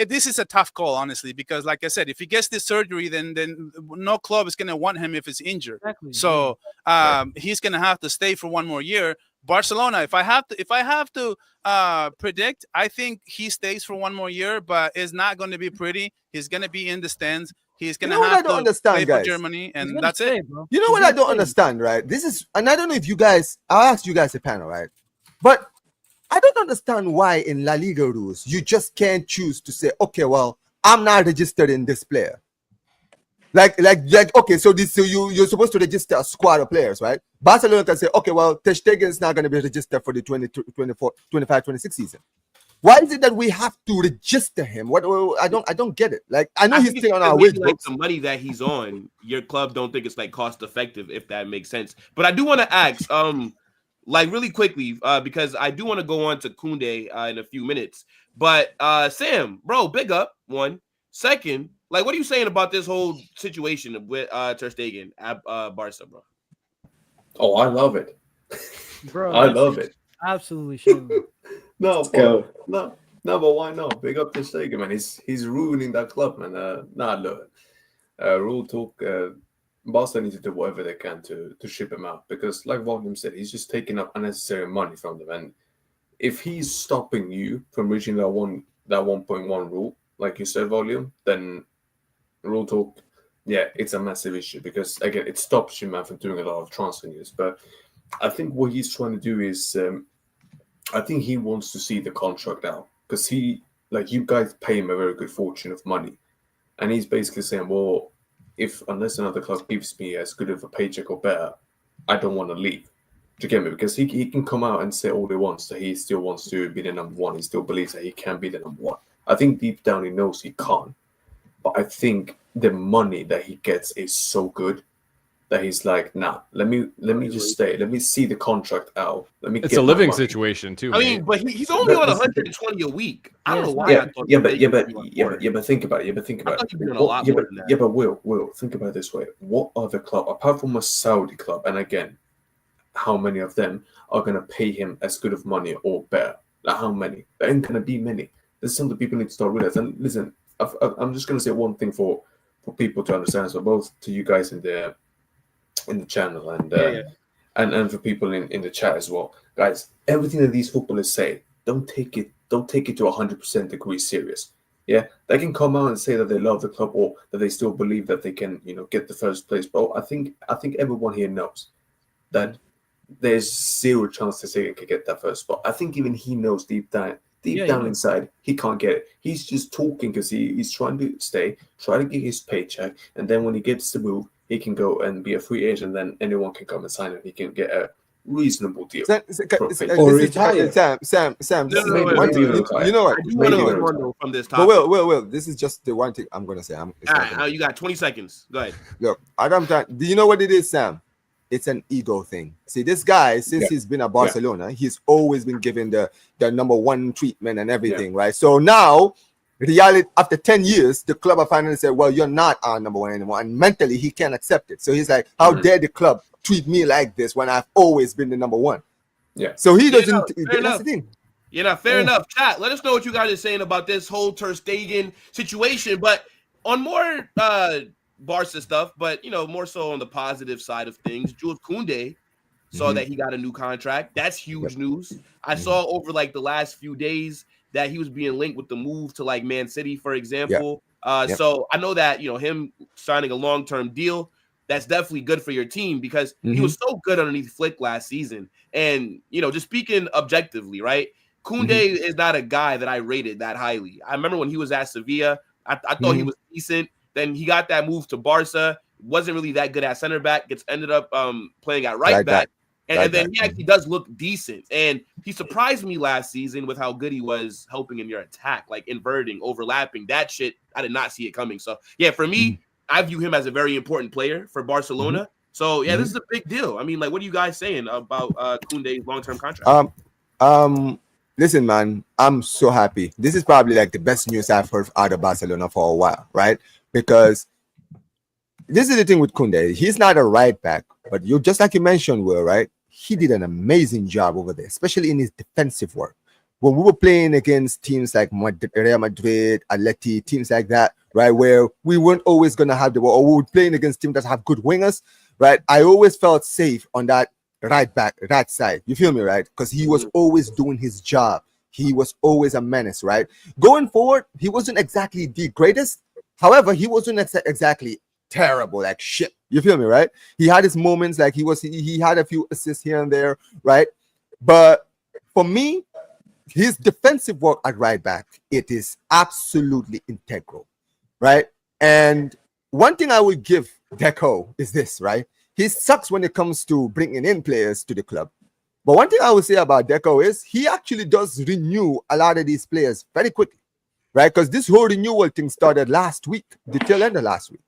this is a tough call, honestly, because like I said, if he gets this surgery, then no club is going to want him if it's injured. Exactly. So he's going to have to stay for 1 more year. Barcelona, if I have to predict, I think he stays for 1 more year, but it's not going to be pretty. He's going to be in the stands. He's going to have to play for Germany, and that's it. Bro. You know what I don't understand, right? And I don't know if you guys, I'll ask you guys a panel, right? But I don't understand why in La Liga rules, you just can't choose to say, okay, well, I'm not registered in this player. Like, okay, so you're supposed to register a squad of players, right? Barcelona can say, okay, well, Ter Stegen is not going to be registered for the 25-26 season. Why is it that we have to register him? What I don't get it. Like, I know he's still on our wage books. The money that he's on, your club don't think it's cost effective, if that makes sense. But I do want to ask, really quickly, because I do want to go on to Kounde in a few minutes. But Sam, bro, big up. One. Second, what are you saying about this whole situation with Ter Stegen at Barca, bro? Oh, I love it. Bro, I love it. Absolutely shameful. No, but why not? Big up Ter Stegen, man. He's ruining that club, man. Look. Real talk. Barca needs to do whatever they can to ship him out, because, like Volume said, he's just taking up unnecessary money from them. And if he's stopping you from reaching that 1.1 rule, like you said, Volume, then real talk, yeah, it's a massive issue because again, it stops you, man, from doing a lot of transfer news. But I think what he's trying to do is, I think he wants to see the contract out because you guys pay him a very good fortune of money, and he's basically saying, well, unless another club gives me as good of a paycheck or better, I don't want to leave. Do you get me? Because he can come out and say all he wants that he still wants to be the number one. He still believes that he can be the number one. I think deep down he knows he can't. But I think the money that he gets is so good that he's like, nah, let me just stay. Let me see the contract out. It's a living situation too. I mean, but he's only on 120 a week. I don't know why. But think about it. I thought you'd be on a lot more than that. But Will, think about it this way. What other club, apart from a Saudi club, and again, how many of them are going to pay him as good of money or better? Like how many? There ain't going to be many. There's something people need to start realizing. And listen, I'm just going to say one thing for people to understand. So both to you guys in the channel and for people in the chat as well, guys. Everything that these footballers say, don't take it to 100% degree serious. Yeah, they can come out and say that they love the club or that they still believe that they can, get the first place. But I think everyone here knows that there's zero chance to say he can get that first spot. I think even he knows deep down inside, he can't get it. He's just talking because he's trying to stay, try to get his paycheck, and then when he gets the move, he can go and be a free agent. Then anyone can come and sign him. He can get a reasonable deal. Or retire. Sam. You know what? From this topic. But Will, this is just the one thing I'm gonna say. All right, you got 20 seconds. Go ahead. Look, do you know what it is, Sam? It's an ego thing. See, this guy, since he's been at Barcelona, he's always been given the number one treatment and everything, right? So now, reality, after 10 years, the club have finally said, well, you're not our number one anymore. And mentally, he can't accept it. So he's like, how dare the club treat me like this when I've always been the number one? Yeah. So he doesn't. That's the thing. Fair enough. Chat, let us know what you guys are saying about this whole Ter Stegen situation. But on more Barca stuff, but more so on the positive side of things, Jules Koundé saw that he got a new contract. That's huge news. I saw over the last few days that he was being linked with the move to Man City, for example. So I know that him signing a long-term deal, that's definitely good for your team because he was so good underneath Flick last season. And just speaking objectively, right? Koundé is not a guy that I rated that highly. I remember when he was at Sevilla, I thought he was decent. Then he got that move to Barca. Wasn't really that good at center back. Ended up playing at right back. And then he actually does look decent. And he surprised me last season with how good he was helping in your attack, inverting, overlapping. That shit, I did not see it coming. So, for me, I view him as a very important player for Barcelona. So, this is a big deal. I mean, what are you guys saying about Koundé's long-term contract? Listen, man, I'm so happy. This is probably the best news I've heard out of Barcelona for a while, right? Because this is the thing with Koundé. He's not a right back, but just like you mentioned, Will, right? He did an amazing job over there, especially in his defensive work. When we were playing against teams like Real Madrid, Atleti, teams like that, right, where we weren't always going to have the ball, or we were playing against teams that have good wingers, right? I always felt safe on that right back, right side. You feel me, right? Because he was always doing his job. He was always a menace, right? Going forward, he wasn't exactly the greatest. However, he wasn't exactly terrible, like shit. You feel me, right? He had his moments, he had a few assists here and there, right? But for me, his defensive work at right back, it is absolutely integral, right? And one thing I would give Deco is this, right? He sucks when it comes to bringing in players to the club. But one thing I would say about Deco is he actually does renew a lot of these players very quickly, right? Because this whole renewal thing started last week, the tail end of last week.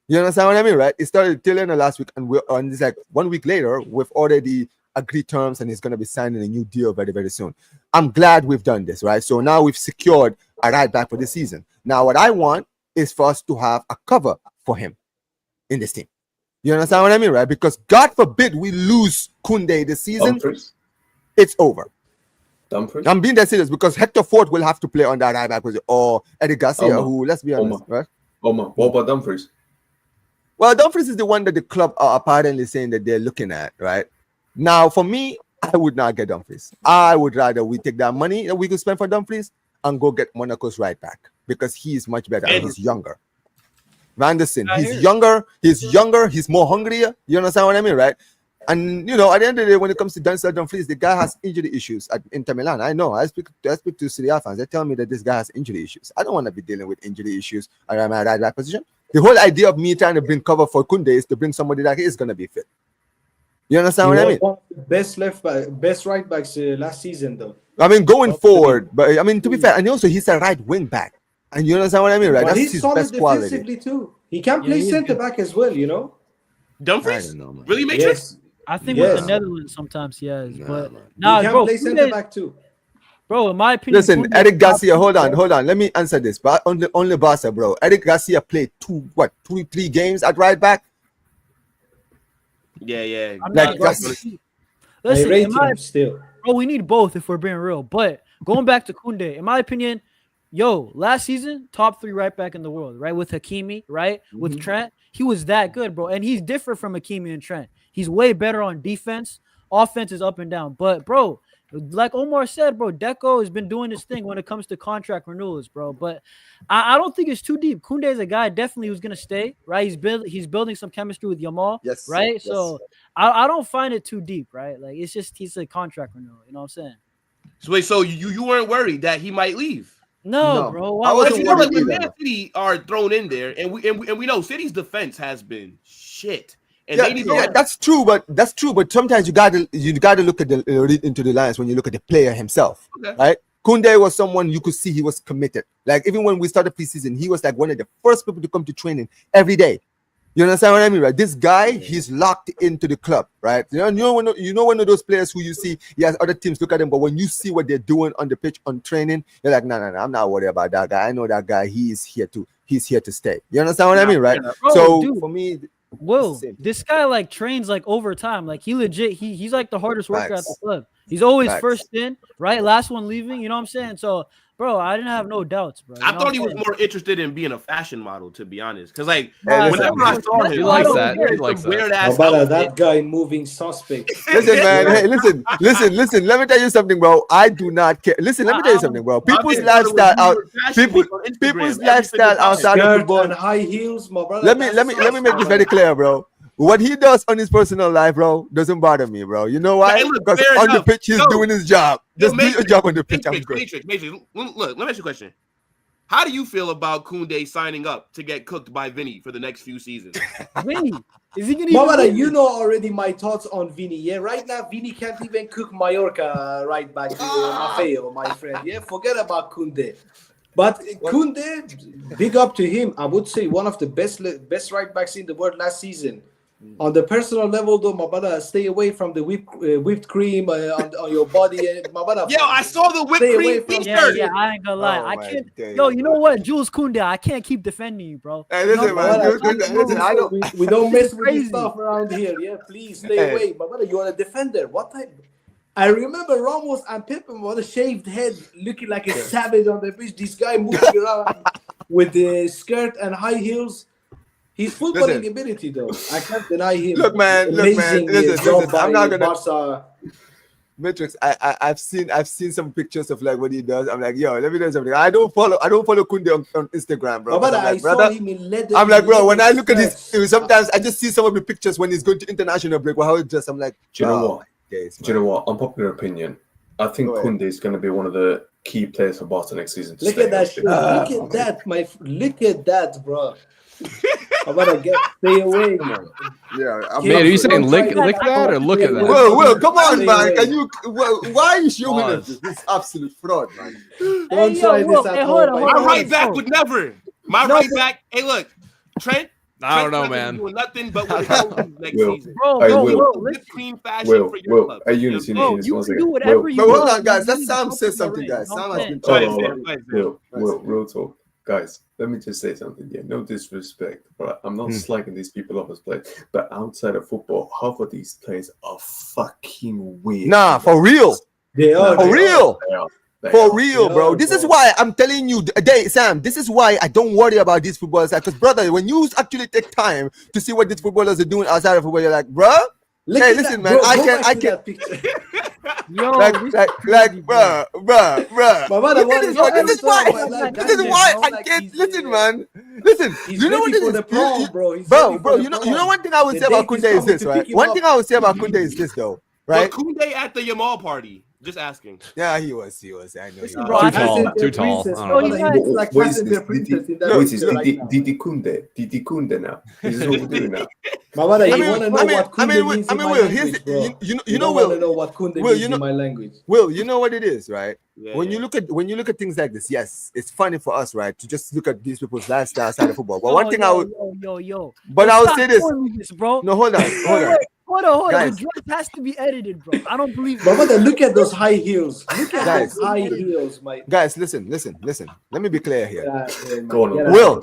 You understand what I mean, right? It started the tail end of last week, and it's 1 week later, we've already agreed terms, and he's going to be signing a new deal very, very soon. I'm glad we've done this, right? So now we've secured a right back for the season. Now, what I want is for us to have a cover for him in this team. You understand what I mean, right? Because God forbid we lose Koundé this season, it's over. I'm being that serious because Hector Ford will have to play on that right back position, or Eddie Garcia, who, let's be honest, right? What about Dumfries? Well, Dumfries is the one that the club are apparently saying that they're looking at, right? Now, for me, I would not get Dumfries. I would rather we take that money that we could spend for Dumfries and go get Monaco's right back because he's much better and he's younger. Van der Sar. I He's hear it. younger. He's more hungrier. You understand what I mean, right? And you know, at the end of the day, when it comes to Denzel Dumfries, the guy has injury issues at Inter Milan. I know. I speak to Serie A fans. They tell me that this guy has injury issues. I don't want to be dealing with injury issues around my right back position. The whole idea of me trying to bring cover for Kounde is to bring somebody that is going to be fit. You understand what I mean? One of the best right backs last season, though. I mean, going forward, but I mean, to be fair, and also he's a right wing back. And you understand what I mean, right? But That's he's his solid best quality. defensively too. He can play he's center good. back as well, you know. Dumfries? I don't know, man. Really, Matrix? Yes, I think Yes. with the Netherlands sometimes he has, Nah, but man. he can bro, play center Kounde- back too. bro, in my opinion, Listen, Kounde- Eric Garcia, hold on. Let me answer this. But only Barca, bro. Eric Garcia played 3 games at right back. Yeah. I'm Like, not- that's- I Listen, rate in my him still. bro, we need both if we're being real. But going back to Kounde, in my opinion, last season, top 3 right back in the world, right? With Hakimi, right? With Trent, he was that good, bro. And he's different from Hakimi and Trent. He's way better on defense. Offense is up and down. But, bro, like Omar said, bro, Deco has been doing his thing when it comes to contract renewals, bro. But I don't think it's too deep. Kounde is a guy definitely who's going to stay, right? He's building some chemistry with Yamal, Yes, right? yes. So I don't find it too deep, right? Like, it's just he's a contract renewal. You know what I'm saying? So wait, so you weren't worried that he might leave? No, No. bro. I Why wasn't You you know, worried like when either. Man City are thrown in there, and we know City's defense has been shit, and Yeah, they need to that's true. But sometimes you gotta look at the read into the lines when you look at the player himself, Okay. right? Kounde was someone you could see he was committed. Like even when we started preseason, he was like one of the first people to come to training every day. You understand what I mean, right? This guy, he's locked into the club, right? You know one of those players who you see, he has other teams look at him, but when you see what they're doing on the pitch on training, you're like, no, I'm not worried about that guy. I know that guy. He's here to stay. You understand what I mean, right? Bro, So dude. for me, Will, Same. this guy like trains like overtime. Like he legit, he's like the hardest worker at the Facts. club. He's always Facts. first in, right? Last one leaving. You know what I'm saying? So, bro, I didn't have no doubts, bro. You I know thought what he I'm was saying? more interested in being a fashion model, to be honest. Because like Hey, listen, whenever I saw him, He likes I that. don't He know, likes some that. weird ass Mabala, that guy moving suspect. Listen, man. Hey, listen. Let me tell you something, bro. I do not care. Listen, let me tell you something, bro. People's lifestyle out. People's lifestyle outside of Skirt football. and high heels, my brother. Let me make this very clear, bro. What he does on his personal life, bro, doesn't bother me, bro. You know why? Hey, look, Because fair on the enough. pitch, he's No. doing his job. Just do your job on the pitch. I'm good. Matrix. Look, let me ask you a question. How do you feel about Kounde signing up to get cooked by Vinny for the next few seasons? Vinny, is he gonna? Mabala, even you know already my thoughts on Vini. Yeah, right now Vini can't even cook Mallorca right back. Maffeo, my friend. Yeah, forget about Kounde. But Kounde, big up to him. I would say one of the best right backs in the world last season. On the personal level, though, my brother, stay away from the whipped cream on your body. My brother, Yo, I saw the whipped Stay away cream from- t-shirt. Yeah, I ain't gonna lie. Oh, I my can't. days, Yo, you know bro. what, Jules Koundé, I can't keep defending you, bro. Hey, listen, No, man. Mabala, Listen, I don't. we don't mess with Crazy. this stuff around here. Yeah, please stay Hey. away. My brother, you are a defender. What type? I remember Ramos and Pepe with a shaved head, looking like a savage on the pitch. This guy moving around with the skirt and high heels. His footballing Listen. ability, though, I can't deny him. Look, man, Amazing listen, job listen, I'm by not gonna- Barca. Matrix, I've seen some pictures of like what he does. I'm like, yo, let me tell you something. I don't follow Kounde on Instagram, bro. But I'm I like, saw brother, him in leather. I'm like, bro, when leather I look at skirts. his, sometimes I just see some of the pictures when he's going to international break. How he dressed, I'm like, Do you know oh, what? my days, Do you know what? Unpopular opinion. I think Go ahead. Kounde is going to be one of the key players for Barca next season. to Look stay at that healthy. shit. Look at that, look at that, bro. I better stay away, man. Yeah, I'm Man, are you Don't saying lick try that or look at that? Will, come on, Stay man. away. Can you? Why are you showing us Pause. this absolute fraud, man? Don't Hey, try yo, Will, this at hey, home. hold on, my My hold on. right back would never. My No, right but- back. Hey, look, Trent. I don't Trent's know, not gonna man. be doing nothing but with his next Will. season. Bro, Hey, bro, Will. bro, Whipped listen. cream fashion for your club. Hey, Eunice, You Bro, Eunice, you one can second. do whatever Will, you But want. hold on, guys. Let You Sam can say come to the something, ring, guys. you know Sam what has I'm been Go ahead, Oh, Sam. Go ahead, Sam. Real talk. Guys, let me just say something. Yeah, no disrespect, but I'm not slagging these people off as players. But outside of football, half of these players are fucking weird. Nah, for real, They are. for they real. They are. They For are. real, Yeah, bro. This is bro. why I'm telling you, Sam. This is why I don't worry about these footballers. Because, brother, when you actually take time to see what these footballers are doing outside of football, you're like, bro, Look hey, at listen, that, man. bro, I go can, back to that picture. Yo, like, this like, is crazy, bruh. My brother, This is why I like can't he's, listen, man. Listen, He's you know ready what it for is, the prom, bro. He's bro, ready bro. for the You know prom. one thing I would The say about date is Kounde is coming this, to right? pick him One up. thing I would say about Kounde is this, though, right? Was Kounde at the Yamal party? Just asking. Yeah, he was. I know. He Listen, was. bro, I Too tall. Princess, I don't brother, know. he looks like What is Captain this? the Princess in that What is picture this? right now. Didi Kounde now. This is what we're doing now. My brother, you I mean, want to know I mean, what I Kounde mean, means I in mean, my Will, language, bro? you You know, don't want to Will, know what Kounde Will, means you know, in my language. Will, you know what it is, right? Yeah, When yeah. you look at things like this, yes, it's funny for us, right, to just look at these people's lifestyle outside of football. But one thing I would, Yo. but Yo, I would stop say this. showing me this, bro. No, hold on. Hold on. Guys. The dress has to be edited, bro. I don't believe My that. brother, look at those high heels. Look at Guys. those high heels, my. Guys, listen. Let me be clear here. Go on. Will,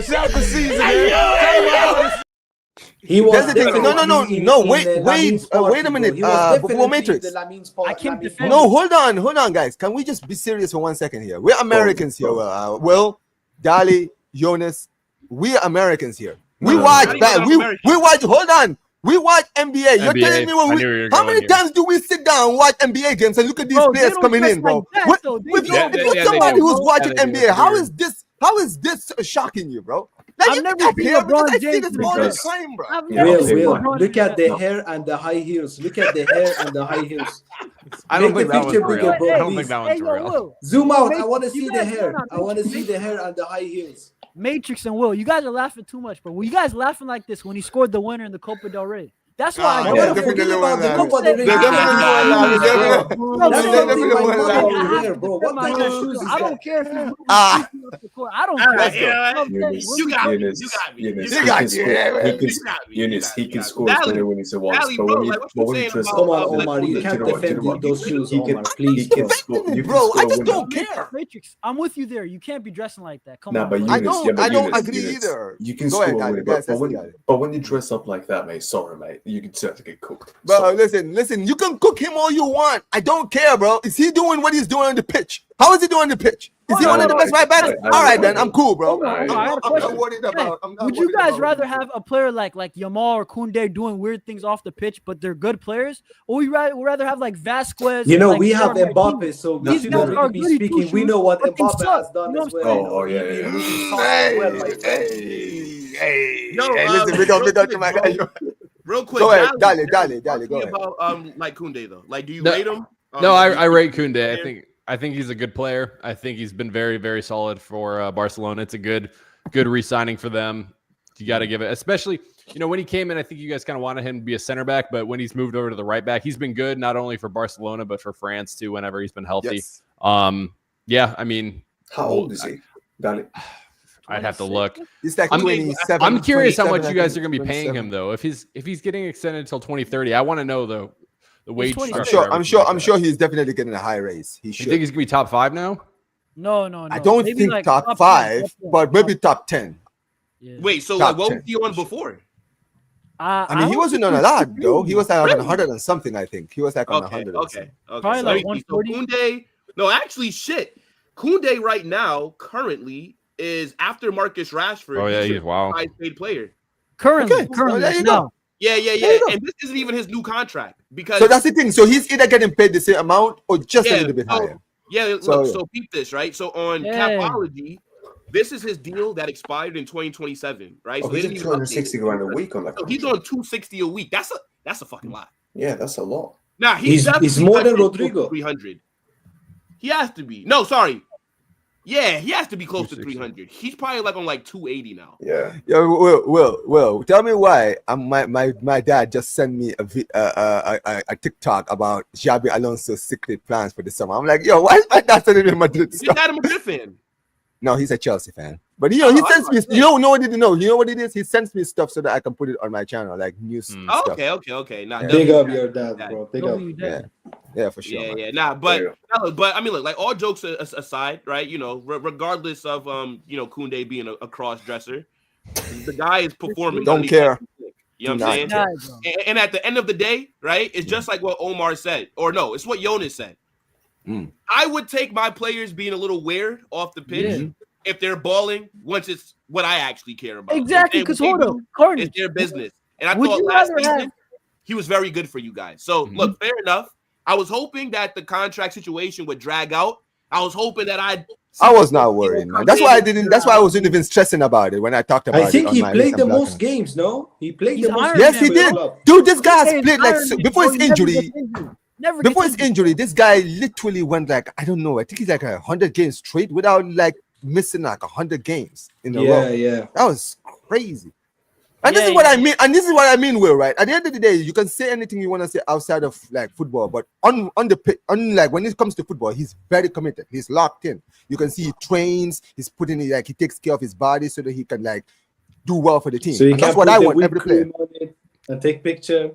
shout the season. He was That's the thing. definitely No. in Wait Lamin's party, a minute. bro. He was Before definitely Matrix. in the Lamin's I can't Lamin's defend party. No, hold on, guys. Can we just be serious for 1 second here? We're Americans here. Will, Dali, Jonas, we're Americans here. We watch that. We watch. Hold on. We watch NBA. You're telling me how many times do we sit down and watch NBA games and look at these players coming in, bro? If you're somebody who's watching NBA, how is this shocking you, bro? Like, I've you never think I seen care because LeBron I see James this all the because- time, bro. I've Yeah, never okay, seen Will, LeBron look at the James. hair and the high heels. Look at the hair and the high heels. I don't Make think the that one's picture real. bigger, bro, I don't please. think that Hey, one's yo, real. Will. Zoom out. I Matrix, want to you see guys- the hair. no, no, I want to see Matrix. the hair and the high heels. Matrix and Will, you guys are laughing too much, bro. Were you guys laughing like this when he scored the winner in the Copa del Rey? That's why I Ah, don't yeah, care. definitely Forget about the laughing. Copa del Rey. They definitely laughing. That's They something definitely my laughing. mother will I have wear, to bro. defend What my kind of own shoes shoes. is I don't that? care if he's Ah. moving off the court. I don't All care. right, you know what? I'm saying, Eunice, we'll be got me. Eunice, You got me. Eunice, You he got can me. score. Yeah, He can, You got me. Eunice, he You can got me. score as Dally, many when he wants. Dally, But bro, when you, like, what but you when you saying dress about, Come on, up, Omar. You do can't know what? defend those shoes, He can- Omar. Please, he can bro. score. You can Bro, score I a just winner. don't care. Matrix, I'm with you there. You can't be dressing like that. Come Nah, on, but bro. Eunice, I don't Eunice, agree Eunice, either. You can Go score ahead, a Dali. winner, Guys, but when you dress up like that, mate, sorry, mate, you can start to get cooked. Bro, Sorry. listen. You can cook him all you want. I don't care, bro. Is he doing what he's doing on the pitch? How is he doing on the pitch? Is he one of the best right backs? All right, then. I'm cool, bro. Hold on, I'm I got a not question. worried about. I'm not Would you worried guys about rather him. have a player like Yamal or Kounde doing weird things off the pitch, but they're good players, or we rather have like Vasquez? You and, know, like, we have Florentino? Mbappe, so we These should guys not are really be goody speaking. We two-shoes, know what but they Mbappe suck. has done You know as what well. I'm You know, Oh, yeah, he yeah. loses socks as well, my friend. Listen, big up to my guy. Real quick, Go ahead, Dally, Dali, talk to go me ahead. about like Kounde though. Like, do you No, rate him? No, Like, I rate Kounde. I think he's a good player. I think he's been very, very solid for Barcelona. It's a good re-signing for them. You got to give it, especially, when he came in, I think you guys kind of wanted him to be a center back, but when he's moved over to the right back, he's been good, not only for Barcelona, but for France too, whenever he's been healthy. Yes. Yeah, I mean, How old is he? Dali? I'd have to look. He's like I'm 27. I'm curious how much 27, you guys I are going to be think, paying him 27. though. If he's getting extended until 2030, I want to know the wage 20. structure. I'm sure he's definitely getting a high raise. He You should. think he's going to be top 5 now? No. I don't Maybe think like top 10, 5, top 10, but maybe top 10. Yeah. Wait, so Top like, what 10. was he on before? I mean, he wasn't on a lot though. He was like on 100 and something. I think he was like on 100. Okay. Probably So like let me see. 140. So Kounde, no, actually, shit. Kounde right now, currently, is after Marcus Rashford. Oh yeah, he's he's wow. a highest paid player. Currently, there you now. go. Yeah. There you go. And this isn't even his new contract because So that's the thing. So he's either getting paid the same amount or just a little bit higher. Yeah, So- look, so peep this, right? So on Capology, this is his deal that expired in 2027, right? Oh, So they he's didn't at even 260 update grand a it. week on that. So he's on 260 a week. That's a fucking lot. Yeah, that's a lot. Nah, He's definitely more than close to Rodrygo. 300. He has to be. No, sorry. Yeah, he has to be close to 300. He's probably like on like 280 now. Yeah. Yeah, Will, tell me why my dad just sent me a TikTok about Xabi Alonso's secret plans for the summer. I'm like, yo, why is my dad sending me Madrid Is stuff? that a Madrid fan? No, he's a Chelsea fan. But he sends me. You know what it is? No, you know what it is? He sends me stuff so that I can put it on my channel, like news stuff. Okay. Nah, Big up your dad, bro. Big up. Yeah, for sure. Yeah, man. yeah. Nah, but I mean, look, like all jokes aside, right? Regardless of Kounde being a cross dresser, the guy is performing. Don't care. You know what I'm saying? Yeah, And at the end of the day, right? It's just like what Omar said, or no, it's what Jonas said. I would take my players being a little weird off the pitch if they're balling once it's what I actually care about. Exactly, because hold up, it's their business. And I Would thought you last rather season have- he was very good for you guys. So look, fair enough. I was hoping that the contract situation would drag out. I was hoping that I was not worried, man. That's why I didn't. That's why I wasn't even stressing about it when I talked about it. I think on he my played the recent most blog. games. No, he played He's the most. Iron Yes, Man, he games did. for the club. Dude, this guy Hey, played like Iron Man, before bro, his he never injury. gets injured. Never Before gets his injury, this guy literally went like, I don't know, I think he's like 100 games straight without like missing like 100 games in a row. Yeah, yeah. That was crazy. And this Yeah, is what yeah. I mean. And this is what I mean, Will, right? At the end of the day, you can say anything you want to say outside of like football, but on the pitch, like when it comes to football, he's very committed. He's locked in. You can see he trains, he's putting it like he takes care of his body so that he can like do well for the team. So you And can that's what put I the want whipped every player. cream on it and take picture.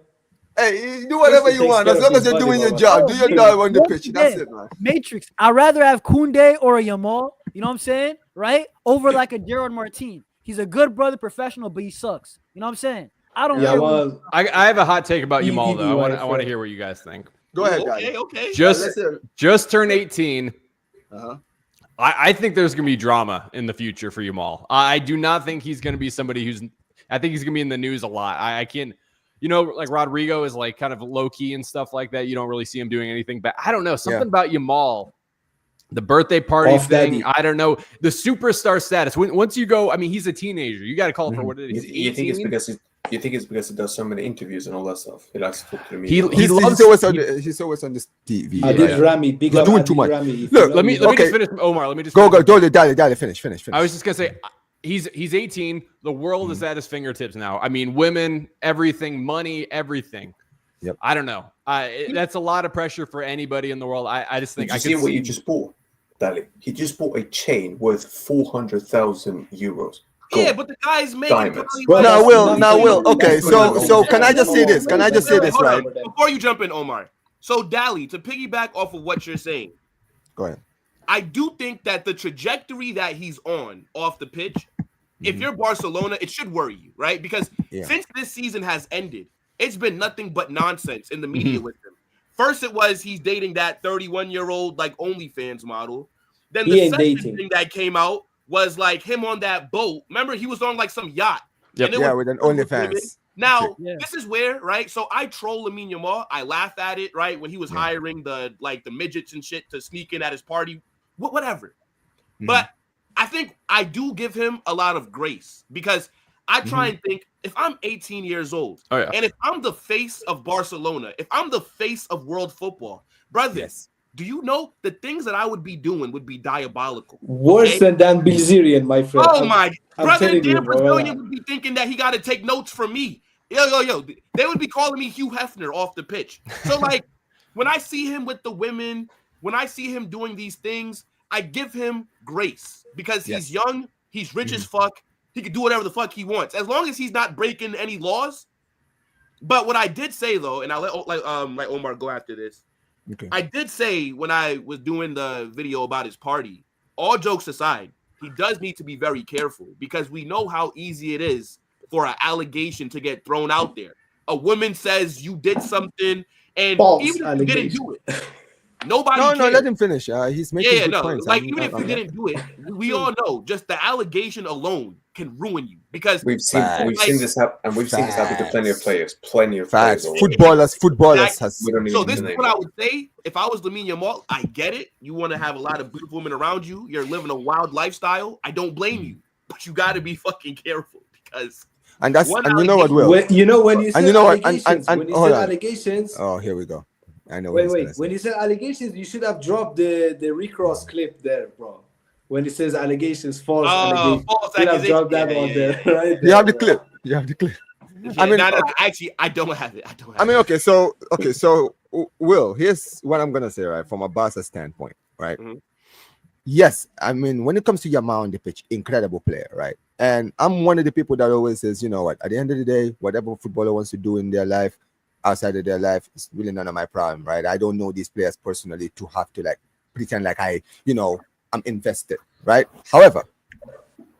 Hey, you do whatever First, you he want, takes as care long of as you're his doing body, your bro. job. Do your job on the Once pitch. That's again, it, man. Matrix. I'd rather have Kounde or a Yamal, you know what I'm saying? Right? Over like a Gerard Martin. He's a good brother, professional, but he sucks. You know what I'm saying? I don't Yeah, care. well, I have a hot take about He- Yamal he though. I be want to right, hear what you guys think. Go ahead, Okay, guys. okay. Just turned 18. Uh-huh. I think there's going to be drama in the future for Yamal. I do not think he's going to be somebody who's. I think he's going to be in the news a lot. I can't. You know, like Rodrygo is like kind of low key and stuff like that. You don't really see him doing anything, but I don't know something about Yamal. The birthday party Off thing, daddy. I don't know. The superstar status. Once you go, I mean, he's a teenager. You got to call it for what it is. You think it's 18? because he does so many interviews and all that stuff? He likes to talk to the He media. He's loves. always on this TV. Adil right? Rami, big He's up doing Adil too much. Rami. If Look, you Let me know just Okay. finish. Omar, let me just Go, finish. Dale, finish. I was just gonna say he's 18. The world is at his fingertips now. I mean, women, everything, money, everything. Yep. I don't know. That's a lot of pressure for anybody in the world. I just think Did you I see can what see. you just bought, Dali? He just bought a chain worth 400,000 euros. Yeah, but the guy's making Diamonds. probably Well, like- that's Now, Will. nothing. Okay, That's so nothing. can I just say this? Can I just say Wait, this, hold right? on. Before you jump in, Omar. So, Dali, to piggyback off of what you're saying, Go ahead. I do think that the trajectory that he's on off the pitch, if you're Barcelona, it should worry you, right? Because Yeah. since this season has ended, it's been nothing but nonsense in the media with him. First, it was he's dating that 31-year-old like OnlyFans model. Then He the ain't second dating. thing that came out was like him on that boat. Remember, he was on like some yacht. Yep. And it Yeah, was with an filled OnlyFans. women. Now, Yeah. this is where, right? So I troll Lamine Yamal. I laugh at it, right? When he was hiring the midgets and shit to sneak in at his party, whatever. But I think I do give him a lot of grace because I try and think if I'm 18 years old Oh, yeah. and if I'm the face of Barcelona, if I'm the face of world football, brother, Yes. do you know the things that I would be doing would be diabolical? Worse Okay? than Dan Bilzerian, my friend. Oh my I'm brother, telling you, Dan bro. Brazilian would be thinking that he got to take notes from me. Yo. They would be calling me Hugh Hefner off the pitch. So, like, when I see him with the women, when I see him doing these things, I give him grace because he's young, he's rich as fuck, he can do whatever the fuck he wants, as long as he's not breaking any laws. But what I did say though, and I'll let Omar go after this. Okay. I did say when I was doing the video about his party, all jokes aside, he does need to be very careful because we know how easy it is for an allegation to get thrown out there. A woman says you did something, and False even if you allegation. didn't do it, nobody No, cares. let him finish. He's making good no. points. Like I'm even not- if you I'm not- didn't do it, we all know just the allegation alone can ruin you because We've seen this happen, and we've seen this happen to plenty of players. Facts. already. Footballers has. We don't even So need this to is name what it. I would say. If I was Lamine Yamal, I get it. You want to have a lot of beautiful women around you. You're living a wild lifestyle. I don't blame you, but you got to be fucking careful because And that's one and you know what, Will? When you said And you know what? allegations, And when you hold said on. allegations, Oh, here we go. I know. what he's wait. gonna say. When you said allegations, you should have dropped the recross clip there, bro. When it says allegations, false allegations, false you should have dropped that accusation. one Yeah, there, yeah. right? You there, have the bro. clip. You have the clip. Yeah, I mean, actually, I don't have it. okay. So Will, here's what I'm gonna say, right, from a Barca standpoint, right? Mhm. Yes, I mean, when it comes to Yamal on the pitch, incredible player, right? And I'm one of the people that always says, you know what, at the end of the day, whatever a footballer wants to do in their life, outside of their life, it's really none of my problem, right? I don't know these players personally to have to like pretend like I'm invested, right? However,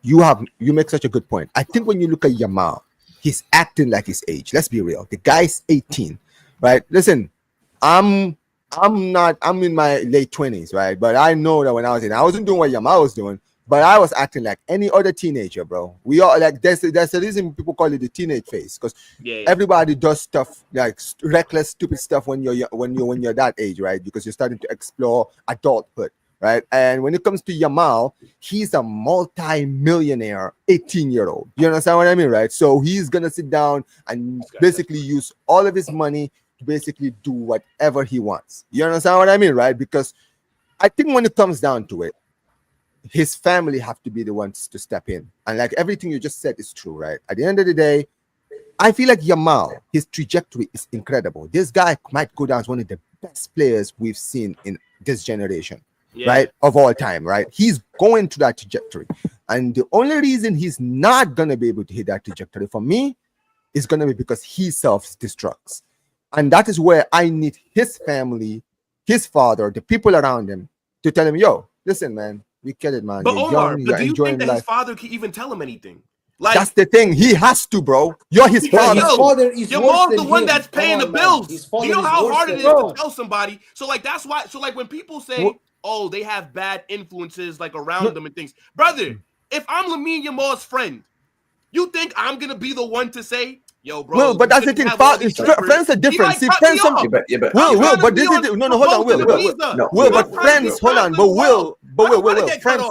you make such a good point. I think when you look at Yamal, he's acting like his age. Let's be real. The guy's 18, right? Listen, I'm in my late 20s, right? But I know that when I wasn't doing what Yamal was doing, But I was acting like any other teenager, bro. We all like there's a reason people call it the teenage phase, because everybody does stuff like reckless, stupid stuff when you're that age, right? Because you're starting to explore adulthood, right? And when it comes to Yamal, he's a multi-millionaire 18-year-old. You understand what I mean, right? So he's gonna sit down and basically use all of his money to basically do whatever he wants. You understand what I mean, right? Because I think when it comes down to it, his family have to be the ones to step in. And like everything you just said is true, right? At the end of the day, I feel like Yamal, his trajectory is incredible. This guy might go down as one of the best players we've seen in this generation, right? Of all time, right? He's going to that trajectory. And the only reason he's not going to be able to hit that trajectory for me is going to be because he self-destructs. And that is where I need his family, his father, the people around him to tell him, yo, listen, man, we get it, man. But you're Omar, young, but do you think that life. his father can even tell him anything? Like, That's the thing. He has to, bro. You're his father. His father is your worse mom's than the one him. that's paying the Man. bills. His Do father you know is how worse hard it than is him. to tell somebody? So like that's why. So like when people say, "Oh, they have bad influences like around them and things," brother. If I'm Lamine Yamal's friend, you think I'm gonna be the one to say, "Yo, bro"? Well, but that's the thing. Friends are different. See, friends. Will, but this is no. Hold on, Will, but friends. Hold on, but Will, friends.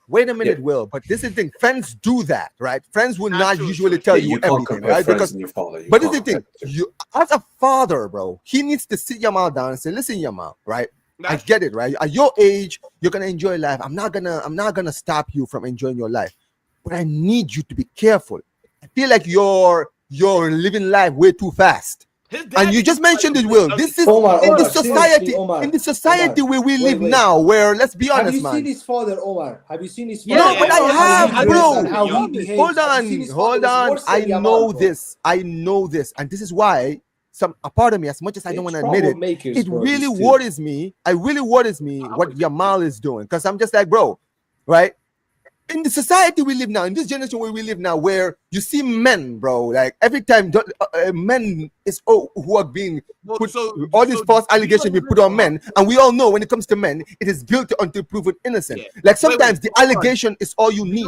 Wait a minute, Will. But this is the thing. Friends do that, right? Friends will not usually tell you everything, right? Because, but this is the thing. You, as a father, bro, he needs to sit Yamal down and say, "Listen, Yamal, right? I get it, right? At your age, you're gonna enjoy life. I'm not gonna stop you from enjoying your life, but I need you to be careful. I feel like you're living life way too fast." And you just mentioned it, Will. This is in the society, where we live now, where, let's be honest, man. Have you seen his father, Omar? Have you seen his father? No, but I have, bro. Hold on. I know this. And this is why a part of me, as much as I don't want to admit it, it really worries me. It really worries me what Yamal is doing. Because I'm just like, bro, right? In the society we live now, in this generation where we live now, where you see men, bro, like every time men is who are being put, all these false allegations being put on men, and we all know when it comes to men, it is guilty until proven innocent. Like sometimes the allegation is all you need.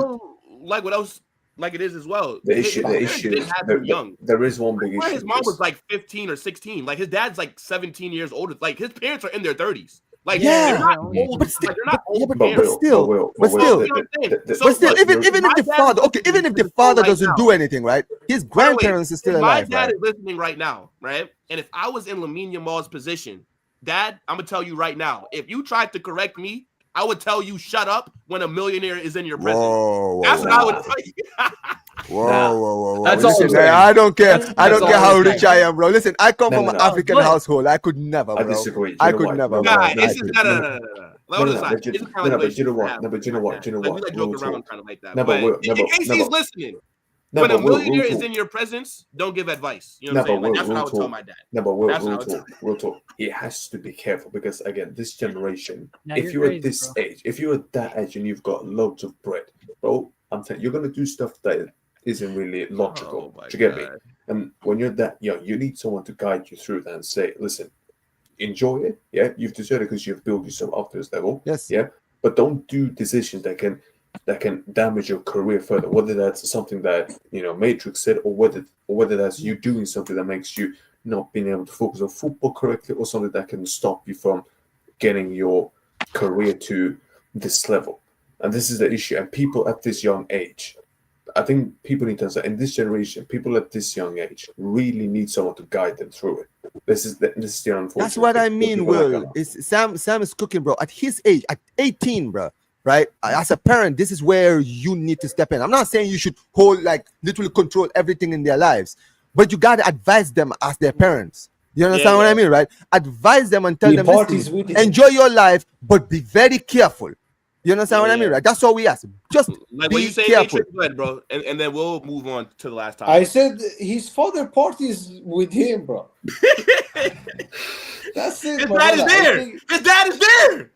Like what else? Like it is as well. The issue didn't have him young. There is one big issue. His mom was like 15 or 16. Like his dad's like 17 years older. Like his parents are in their 30s. Like they're not old. But still, even if the father, even if the father doesn't do anything, right? His grandparents are still alive. My dad is listening right now, right? And if I was in Lamine Yamal's position, Dad, I'm gonna tell you right now, if you tried to correct me, I would tell you shut up when a millionaire is in your presence. That's what I would tell you. Whoa. That's listen, all I don't care. I don't care how rich I am, bro. Listen, I come from an African household. I could never, bro. I disagree. I could never. No, but you know what? We joke around kind of like that. But in case he's listening, when a millionaire is in your presence, don't give advice. You know what I'm saying? Like, that's what I would tell my dad. No, but we'll talk. It has to be careful because again, this generation, if you're at this age, if you're at that age and you've got loads of bread, bro, I'm telling you, you're gonna do stuff that isn't really logical. Do you get me? And when you're that young, you need someone to guide you through that and say, listen, enjoy it. Yeah, you've deserved it because you've built yourself up to this level. Yes. Yeah, but don't do decisions that can damage your career further. Whether that's something that Matrix said, or whether that's you doing something that makes you not being able to focus on football correctly, or something that can stop you from getting your career to this level. And this is the issue. And people at this young age, I think people need to understand, in this generation, people at this young age really need someone to guide them through it. This is the unfortunate. That's what I mean, Will. Sam is cooking, bro. At his age, at 18, bro. Right? As a parent, this is where you need to step in. I'm not saying you should literally control everything in their lives, but you got to advise them as their parents. You understand what I mean, right? Advise them and tell them, listen, enjoy your life, but be very careful. You understand what I mean, right? That's all we ask. Just like be when you say careful. Matrix, go ahead, bro, and then we'll move on to the last topic. I said his father parties with him, bro. That's it. His dad is there. His dad is there.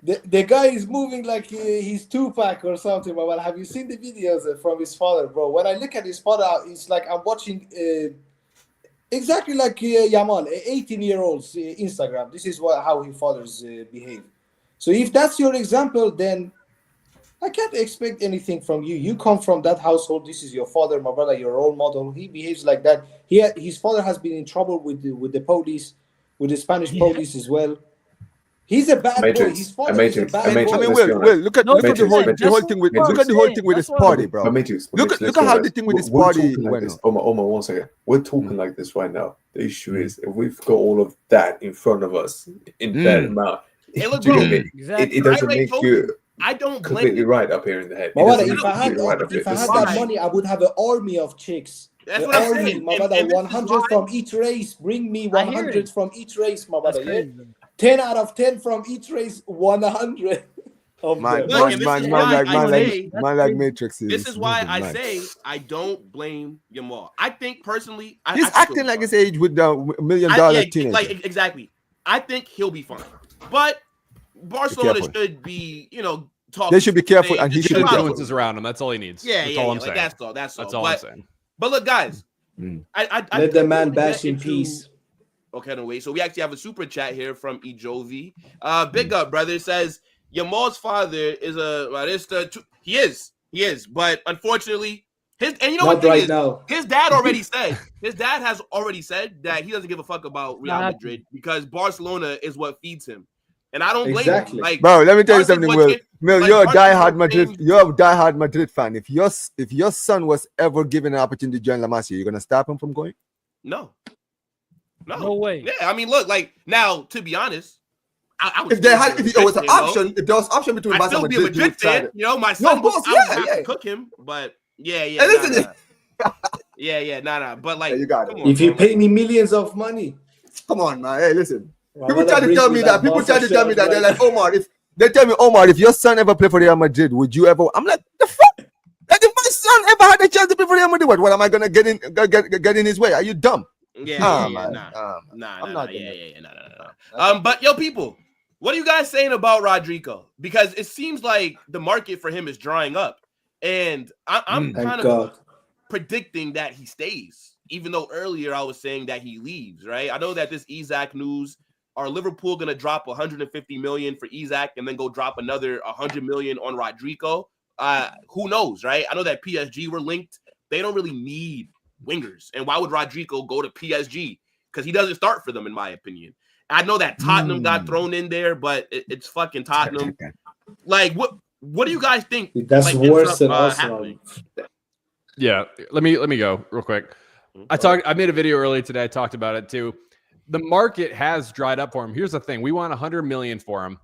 The guy is moving like he's Tupac or something. But well, have you seen the videos from his father, bro? When I look at his father, it's like I'm watching exactly like Yamal, 18-year-old's Instagram. This is how his fathers behave. So if that's your example, then I can't expect anything from you. You come from that household. This is your father, my brother, your role model. He behaves like that. His father has been in trouble with the police, with the Spanish police as well. He's a bad boy. His father is a bad boy. I mean, Will, look at the whole thing with this party, bro. Look at how the thing with this party went. Omar, 1 second. We're talking like this right now. The issue is if we've got all of that in front of us in that amount, Hey, look, bro, it doesn't make you. I don't blame completely you. right up here in the head. If I had that money, I would have an army of chicks. That's The what I'm army, saying. my And brother. this is 100 why- from each race. Bring me I hear 100 it. from each race, my brother. Yeah? Crazy. 10 out of 10 from each race. 100 of Man, them. Look, and this is why I say- like Matrix. This is why I man. say I don't blame Yamal. I think personally, He's acting like his age with the $1 million teenager. like exactly. I think he'll be fine, but Barcelona careful. should be, talking. They should be careful, and he Just should be chill out. careful. Influences around him. That's all he needs. Yeah, that's all I'm like, saying. that's all. That's That's all. all I'm But, saying. but look, guys, I Let the man wanna bash get in into- peace. Okay, no wait. So we actually have a super chat here from Ejovi. Big up, brother. It says Yamal's father is a barista. He is, but unfortunately, and you know what Not thing right is, now. his dad has already said that he doesn't give a fuck about Real Not Madrid because Barcelona is what feeds him, and I don't blame Exactly. him. Like, Bro, let me tell you Barca's something, what Will. you- Will, like, you're a Barca's diehard what Madrid. games- You're a diehard Madrid fan. If your son was ever given an opportunity to join La Masia, you're gonna stop him from going? no, No way. Yeah, I mean, look, like now, to be honest, I would If still there be a was an Madrid fan, though. option, if there was option between I'd Barca still and be a Madrid, you Madrid would try fan. it. You know, my No, son of course, I would yeah, have yeah. to cook him, but yeah, Hey, nah, listen, nah. But like, Yeah, you got it. come on, If you bro. pay me millions of money. come on, man. Hey, listen. my People brother try to brings tell me me that. People try to Barca tell me that. shirt, They're right? like, Omar, if they tell me, Omar, if your son ever play for Real Madrid, would you ever? I'm like, the fuck? Like, if my son ever had a chance to play for Real Madrid, what am I gonna get in his way? Are you dumb? Yeah, man. nah, I'm nah, not yeah, gonna- nah. But yo, people, what are you guys saying about Rodrygo? Because it seems like the market for him is drying up, and I'm Thank kind of God. predicting that he stays, even though earlier I was saying that he leaves. Right? I know that this Isak news. Are Liverpool going to drop 150 million for Isak and then go drop another 100 million on Rodrygo? Who knows, right? I know that PSG were linked. They don't really need wingers. And why would Rodrygo go to PSG? Because he doesn't start for them, in my opinion. I know that Tottenham got thrown in there, but it's fucking Tottenham. Like, what do you guys think? That's ends worse up, than Arsenal. happening? Yeah, let me go real quick. I made a video earlier today. I talked about it too. The market has dried up for him. Here's the thing: we want 100 million for him.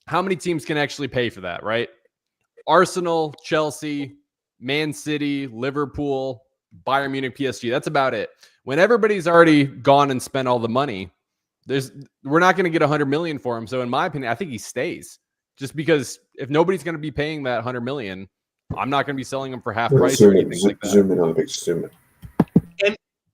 How many teams can actually pay for that? Right? Arsenal, Chelsea, Man City, Liverpool, Bayern Munich, PSG. That's about it. When everybody's already gone and spent all the money, we're not going to get 100 million for him. So in my opinion, I think he stays. Just because if nobody's going to be paying that 100 million, I'm not going to be selling him for half price or anything like that. Zoom in on the picture. Zoom in.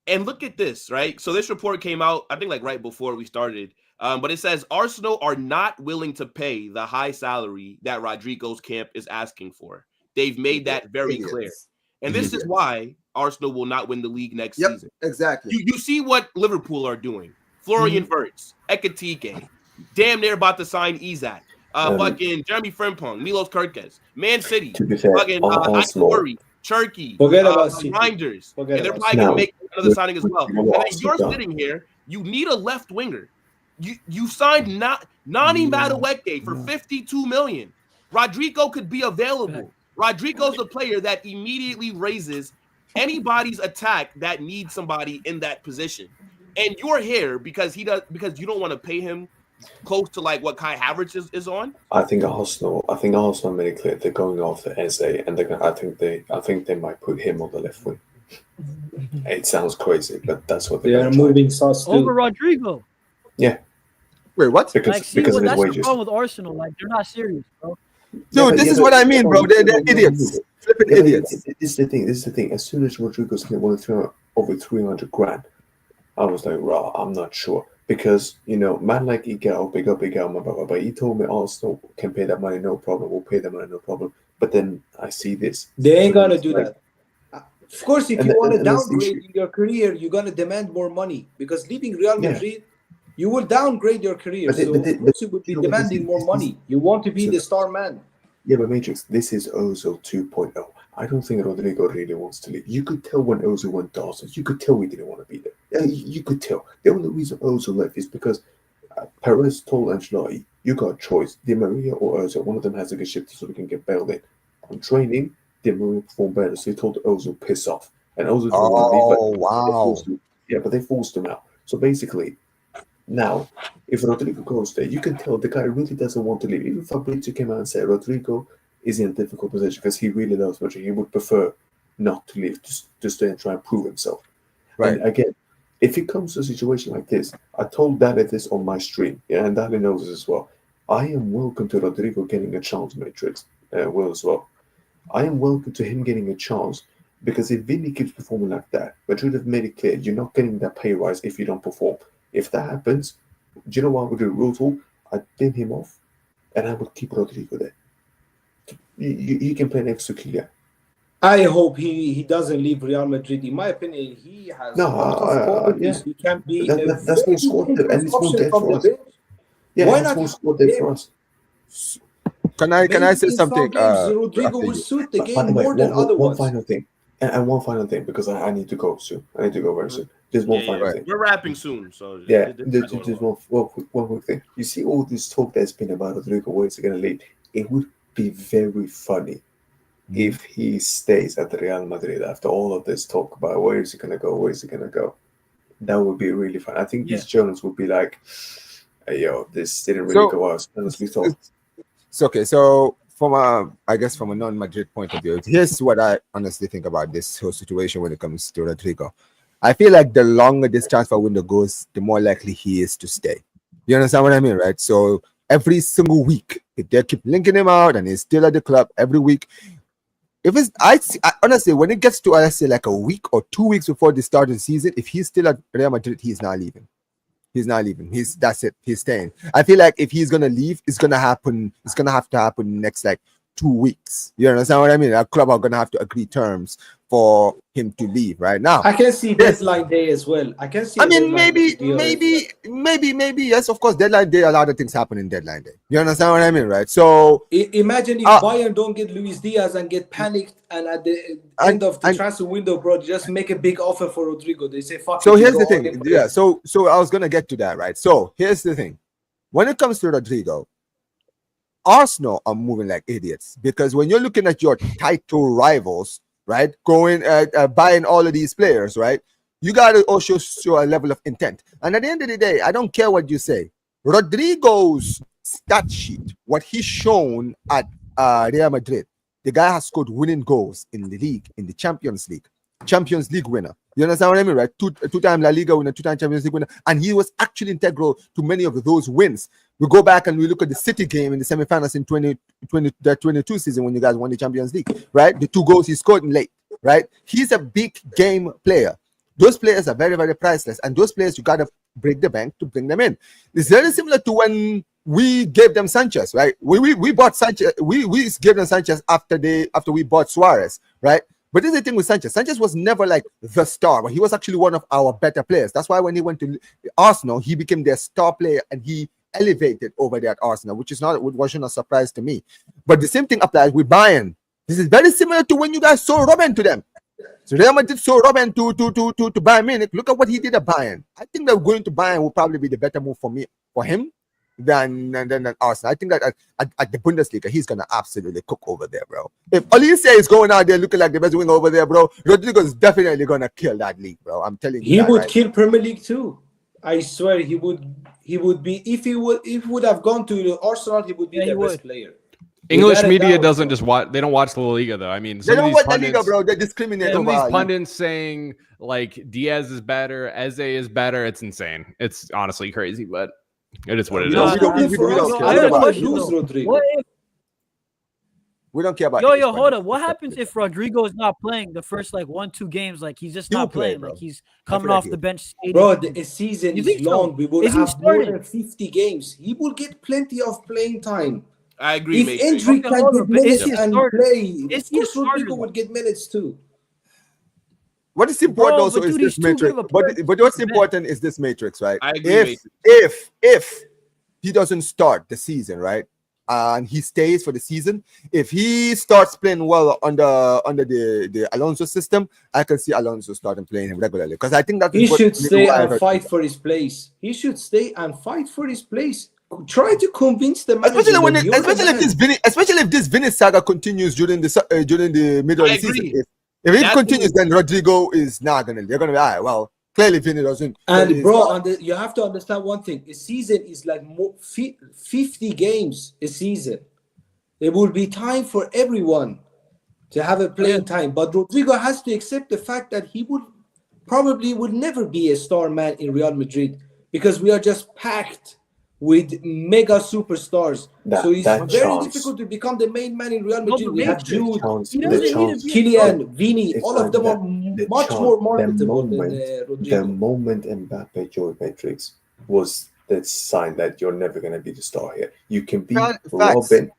And look at this, right? So this report came out, I think, like right before we started. But it says Arsenal are not willing to pay the high salary that Rodrygo's camp is asking for. They've made that very clear. And this is why Arsenal will not win the league next season. Exactly. You see what Liverpool are doing. Florian Wirtz, Ekatike, damn near about to sign Isak. Fucking Jeremy Frimpong, Milos Kerkez, Man City, To be fair, fucking Arsenal. Ivory, Turkey, Forget about City. Grinders, Forget and they're about probably going to Now, make another look, signing as well. you know And what then Arsenal you're done? sitting here, you need a left winger. You signed Nani Madueke for 52 million. Rodrygo could be available. Rodrygo's the player that immediately raises anybody's attack that needs somebody in that position. And you're here because you don't want to pay him close to like what Kai Havertz is on. I think Arsenal made it clear they're going after SA, and I think they might put him on the left wing. It sounds crazy, but that's what They they're are gonna try. moving sauce too. Over Rodrygo. Wait, what? because Like, see, because of his that's the wages. problem with Arsenal. Like, they're not serious, bro. Dude, this is what I mean, bro. They're idiots. Flipping Yeah, but idiots. This is the thing. As soon as Rodrygo's going over 300 grand, I was like, "Raw, I'm not sure." Because, man like Igao, big up, my brother, but he told me Arsenal can pay that money, no problem. We'll pay that money, no problem. But then I see this. They ain't gonna do Like, that. Of course, if And you the- want to and that's the downgrade issue. your career, you're gonna demand more money because leaving Real Yeah. Madrid, you will downgrade your career. But So of course you would be you know what this demanding is? more money. You want to be So- the star man. Yeah, but Matrix, this is Ozil 2.0. I don't think Rodrygo really wants to leave. You could tell when Ozil went to Arsenal. You could tell he didn't want to be there. Yeah, you could tell. The only reason Ozil left is because Perez told Ancelotti, "You got a choice: Di Maria or Ozil. One of them has to get shifted so we can get bailed in." On training, Di Maria performed better, so he told Ozil, "Piss off." And Ozil didn't want to leave. But they forced him out. So basically, now, if Rodrygo goes there, you can tell the guy really doesn't want to leave. Even Fabrizio came out and said Rodrygo is in a difficult position because he really loves Madrid. He would prefer not to leave, to stay and try and prove himself. Right. And again, if it comes to a situation like this, I told Dali this on my stream, and Dali knows this as well. I am welcome to Rodrygo getting a chance, Matrix, Will as well. I am welcome to him getting a chance because if Vinny keeps performing like that, Madrid have made it clear you're not getting that pay rise if you don't perform. If that happens, do you know what I would do? Real talk, I'd bin him off and I would keep Rodrygo there. He can play next to Kylian. I hope he doesn't leave Real Madrid. In my opinion, he has a lot of qualities. He can be that's more squad depth, and it's more depth for us. Yeah, why it's not more squad depth for us. Can I say something? Rodrygo will suit the game more than other one ones. final thing, and one final thing because I need to go soon. I need to go very soon. There's one final thing. We're wrapping soon, so yeah. There's one quick thing. You see all this talk that's been about Rodrygo, where is he going to lead? It would be very funny if he stays at the Real Madrid after all of this talk about where is he going to go, where is he going to go. That would be really fun. I think these journalists would be like, hey, yo, this didn't really go out as we thought. It's okay. So from a non-Madrid point of view, here's what I honestly think about this whole situation when it comes to Rodrygo. I feel like the longer this transfer window goes, the more likely he is to stay. You understand what I mean, right? So every single week, if they keep linking him out and he's still at the club every week, if it's I honestly, when it gets to let's say like a week or 2 weeks before the start of the season, if he's still at Real Madrid, he's not leaving. That's it. He's staying. I feel like if he's gonna leave, it's gonna happen. It's gonna have to happen next like 2 weeks. You understand what I mean? Our club are gonna have to agree terms for him to leave right now. I can see deadline day as well. I can see. I mean, maybe, yes, of course, deadline day. A lot of things happen in deadline day. You understand what I mean, right? So imagine if Bayern don't get Luis Diaz and get panicked, and at the end of the transfer window, bro, just make a big offer for Rodrygo. They say, "Fuck." So here's the thing. Yeah. So I was gonna get to that, right? So here's the thing. When it comes to Rodrygo, Arsenal are moving like idiots because when you're looking at your title rivals, right, going buying all of these players, right, you got to also show a level of intent. And at the end of the day, I don't care what you say. Rodrygo's stat sheet, what he's shown at Real Madrid, the guy has scored winning goals in the league, in the Champions League winner. You understand what I mean, right? Two-time La Liga winner, two-time Champions League winner, and he was actually integral to many of those wins. We go back and we look at the City game in the semifinals in 2022 season when you guys won the Champions League, right? The 2 goals he scored in late, right? He's a big game player. Those players are very, very priceless, and those players you gotta break the bank to bring them in. It's very similar to when we gave them Sanchez, right? We bought Sanchez. We gave them Sanchez after we bought Suarez, right? But this is the thing with Sanchez. Sanchez was never like the star, but he was actually one of our better players. That's why when he went to Arsenal, he became their star player and he elevated over there at Arsenal, which wasn't a surprise to me. But the same thing applies with Bayern. This is very similar to when you guys sold Robben to them. So Real Madrid sold Robben to Bayern Munich. Look at what he did at Bayern. I think that going to Bayern will probably be the better move for him than Arsenal. I think that at the Bundesliga, he's gonna absolutely cook over there, bro. If Olise is going out there looking like the best winger over there, bro, Rodrygo is definitely gonna kill that league, bro. I'm telling you. He would kill Premier League too. I swear he would. He would be if he would have gone to Arsenal, he would be the best player. English media doesn't just watch. They don't watch the La Liga though. I mean, they don't watch the Liga, bro. They discriminate. Some of these pundits saying like Diaz is better, Eze is better. It's insane. It's honestly crazy, but it is what it is. We don't care about. Yo, hold up. What happens if Rodrygo is not playing the first like 1-2 games? Like he's just not playing. Like he's coming off the bench. Bro, the season is long. We will have more than 50 games. He will get plenty of playing time. I agree. If injury can get minutes and play, of course Rodrygo would get minutes too. What is important also is this matrix. But what's important is this matrix, right? I agree. If he doesn't start the season, right, and he stays for the season, if he starts playing well under the Alonso system, I can see Alonso starting playing him regularly, because I think that he should stay and fight for his place. He should stay and fight for his place. Try to convince the manager. Especially if this Vinny saga continues during the middle of the season. If it continues, then Rodrygo is not gonna. They're gonna be all right. Well, clearly Vinny doesn't. And bro, you have to understand one thing: a season is like 50 games a season. It will be time for everyone to have a playing time. But Rodrygo has to accept the fact that he would never be a star man in Real Madrid, because we are just packed with mega superstars. So it's very difficult to become the main man in Real Madrid. We have Jude, Kylian, Vini, all of them are much more marketable than Rodrygo. The moment Mbappe joined Matrix was the sign that you're never going to be the star here. You can be Robin,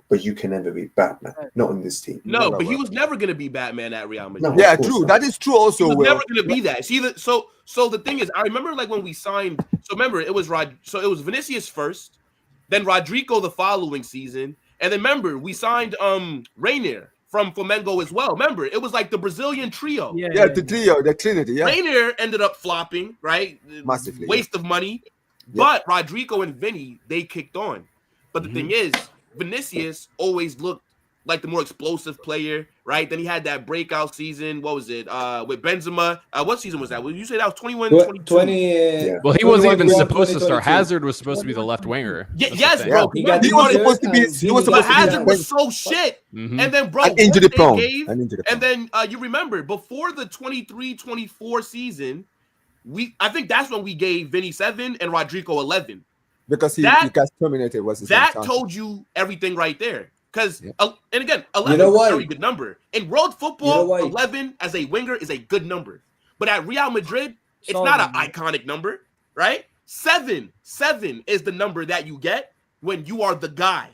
but you can never be Batman. Not in this team. No, but he was never going to be Batman at Real Madrid. No, yeah, true. That is true also. He was never going to be that. See, so the thing is, I remember like when we signed, so remember it was Vinicius first, then Rodrygo the following season, and then remember we signed Rainier from Flamengo as well. Remember, it was like the Brazilian trio. The trio, the Trinity. Yeah. Rainier ended up flopping, right? Massively. Waste of money. But Rodrygo and Vinny, they kicked on. But the thing is, Vinicius always looked like the more explosive player, right? Then he had that breakout season. What was it? With Benzema. What season was that? Would you say that was 21, 22? Well, he wasn't even supposed to start. Hazard was supposed to be the left winger. Yes, bro. He was supposed to be. But Hazard was so shit. And then, bro, injury prone. And then you remember before the 23-24 season, I think that's when we gave Vinny 7 and Rodrygo 11. Because he got terminated. That told you everything right there. Because, and again, 11 is a very good number. In world football, 11 as a winger is a good number. But at Real Madrid, it's not an iconic number, right? 7 is the number that you get when you are the guy.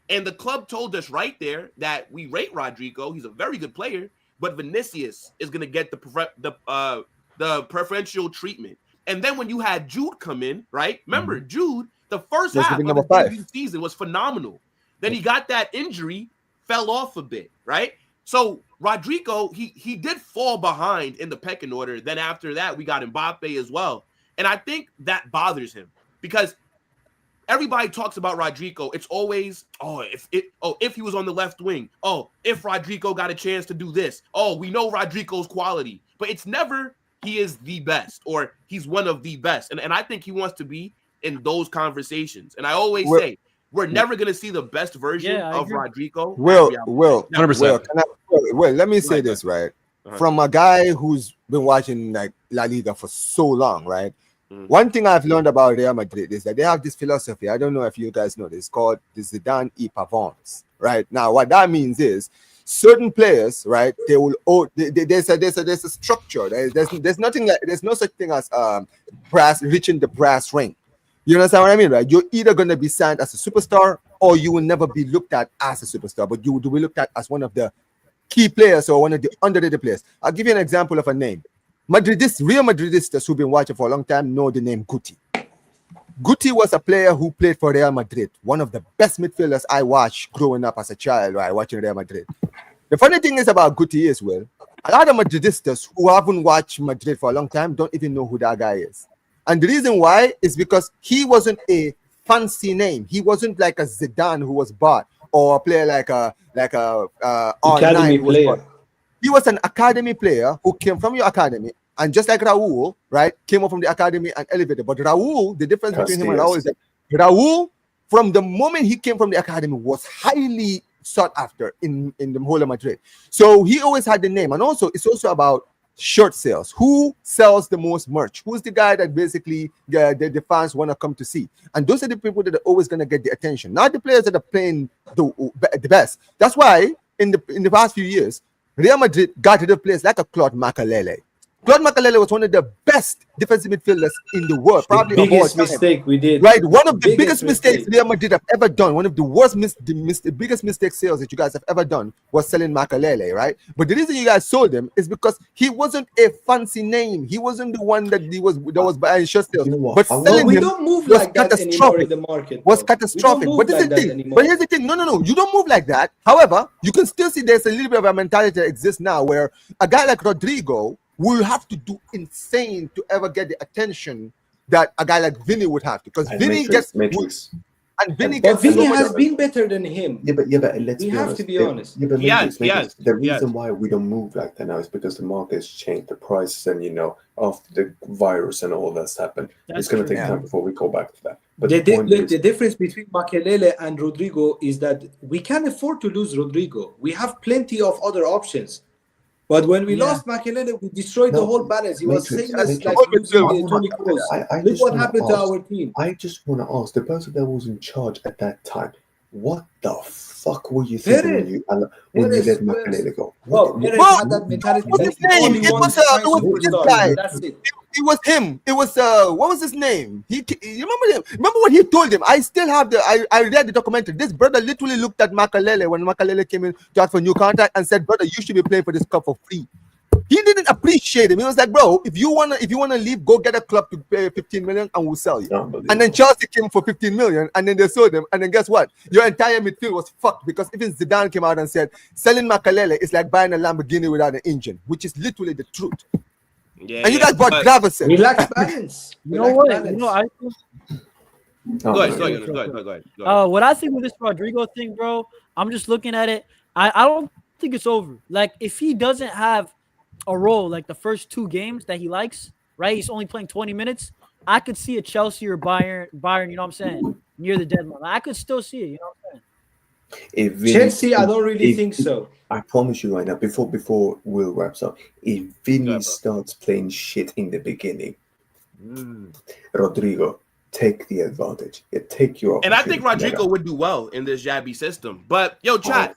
And the club told us right there that we rate Rodrygo. He's a very good player. But Vinicius is going to get the preferential treatment. And then when you had Jude come in, right? Remember, Jude, the first half of the season was phenomenal. Then he got that injury, fell off a bit, right? So Rodrygo, he did fall behind in the pecking order. Then after that, we got Mbappe as well. And I think that bothers him because everybody talks about Rodrygo. It's always, if he was on the left wing. If Rodrygo got a chance to do this. We know Rodrygo's quality. But it's never he is the best or he's one of the best. And I think he wants to be in those conversations. And I always say, we're never going to see the best version of Rodrygo. Will, 100%. Let me say this, right? From a guy who's been watching like La Liga for so long, right? One thing I've learned about Real Madrid is that they have this philosophy. I don't know if you guys know this. It's called the Zidane y Pavons, right? Now, what that means is certain players, right? They will there's a structure. There's no such thing as reaching the brass ring. You understand what I mean, right? You're either going to be signed as a superstar or you will never be looked at as a superstar, but you will be looked at as one of the key players or one of the underrated players. I'll give you an example of a name. Real Madridistas who've been watching for a long time know the name Guti. Guti was a player who played for Real Madrid, one of the best midfielders I watched growing up as a child, right, watching Real Madrid. The funny thing is about Guti is, well, a lot of Madridistas who haven't watched Madrid for a long time don't even know who that guy is. And the reason why is because he wasn't a fancy name. He wasn't like a Zidane who was bought or a player like a academy player. He was an academy player who came from your academy, and just like Raul, right, came up from the academy and elevated. But Raul, the difference between him and Raul is that Raul, from the moment he came from the academy, was highly sought after in the whole of Madrid. So he always had the name, and also it's also about shirt sales. Who sells the most merch? Who's the guy that basically the fans want to come to see? And those are the people that are always going to get the attention, not the players that are playing the best. That's why in the past few years, Real Madrid got rid of players like a Claude Makelele, Claude Makelele was one of the best defensive midfielders in the world, probably the of all biggest time. mistake we did. Right, one of the biggest mistakes mistake. Real Madrid have ever done, one of the worst, the biggest mistake sales that you guys have ever done was selling Makelele, right? But the reason you guys sold him is because he wasn't a fancy name. He wasn't the one that was buying shirt sales. You know what? But I selling we him don't move was like that anymore in the market. was bro. catastrophic. We don't But move this is like the that thing. anymore. But here's the thing. No. You don't move like that. However, you can still see there's a little bit of a mentality that exists now where a guy like Rodrygo will have to do insane to ever get the attention that a guy like Vinny would have to. Because And Vinny Matrix. and Vinny But gets Vinny so much has of it. been better than him. Yeah, but let's We be have honest. to be honest. Yeah, but Yes, Matrix, the yes. reason why we don't move like that now is because the market's changed, the prices, and after the virus and all that's happened, it's going to take time before we go back to that. But The difference between Makelele and Rodrygo is that we can't afford to lose Rodrygo. We have plenty of other options. But when we lost Makelele, we destroyed the whole balance. He was Matrix, same as Matrix. like losing Tony Kroos. I Look just what wanna happened to ask- our team. I just want to ask the person that was in charge at that time, what the fuck were you Perez. thinking when you let Makelele go? Well, Perez Well, had that mentality what's that his he name? only It wants was, to find it was this superstars. guy. That's it. It was him. It was what was his name? You remember him? Remember what he told him? I still have I read the documentary. This brother literally looked at Makelele when Makelele came in to ask for a new contract and said, "Brother, you should be playing for this club for free." He didn't appreciate him. He was like, "Bro, if you wanna leave, go get a club to pay 15 million and we'll sell you." And then Chelsea came for 15 million and then they sold him. And then guess what? Your entire midfield was fucked because even Zidane came out and said, selling Makelele is like buying a Lamborghini without an engine, which is literally the truth. Yeah, And you guys bought We Gravesen. lack balance. You know what? I think Go ahead. what I think with this Rodrygo thing, bro, I'm just looking at it. I don't think it's over. Like, if he doesn't have a role like the first 2 games that he likes, right? He's only playing 20 minutes. I could see a Chelsea or Bayern, you know what I'm saying, near the deadline. I could still see it, you know what I'm saying? Chelsea, I don't really think so. I promise you right now, before Will wraps up, if Vinny starts playing shit in the beginning, Rodrygo, take the advantage. Take your And I think opportunity. Rodrygo would do well in this Jabby system. But yo, chat,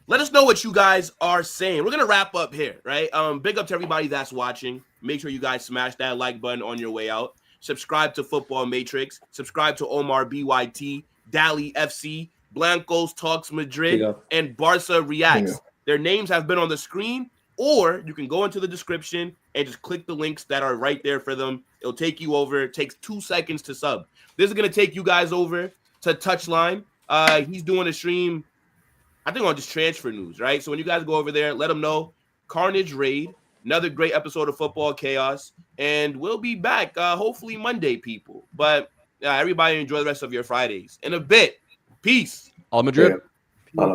let us know what you guys are saying. We're gonna wrap up here, right? Big up to everybody that's watching. Make sure you guys smash that like button on your way out. Subscribe to Football Matrix. Subscribe to Omar BYT, Dali FC, Blancos Talks Madrid, and Barça Reacts. Their names have been on the screen, or you can go into the description and just click the links that are right there for them. It'll take you over. It takes 2 seconds to sub. This is gonna take you guys over to Touchline. He's doing a stream, I think, on just transfer news, right? So when you guys go over there, let them know. Carnage Raid, another great episode of Football Chaos, and we'll be back hopefully Monday, people. But everybody enjoy the rest of your Fridays. In a bit, peace. Al Madrid. Yeah.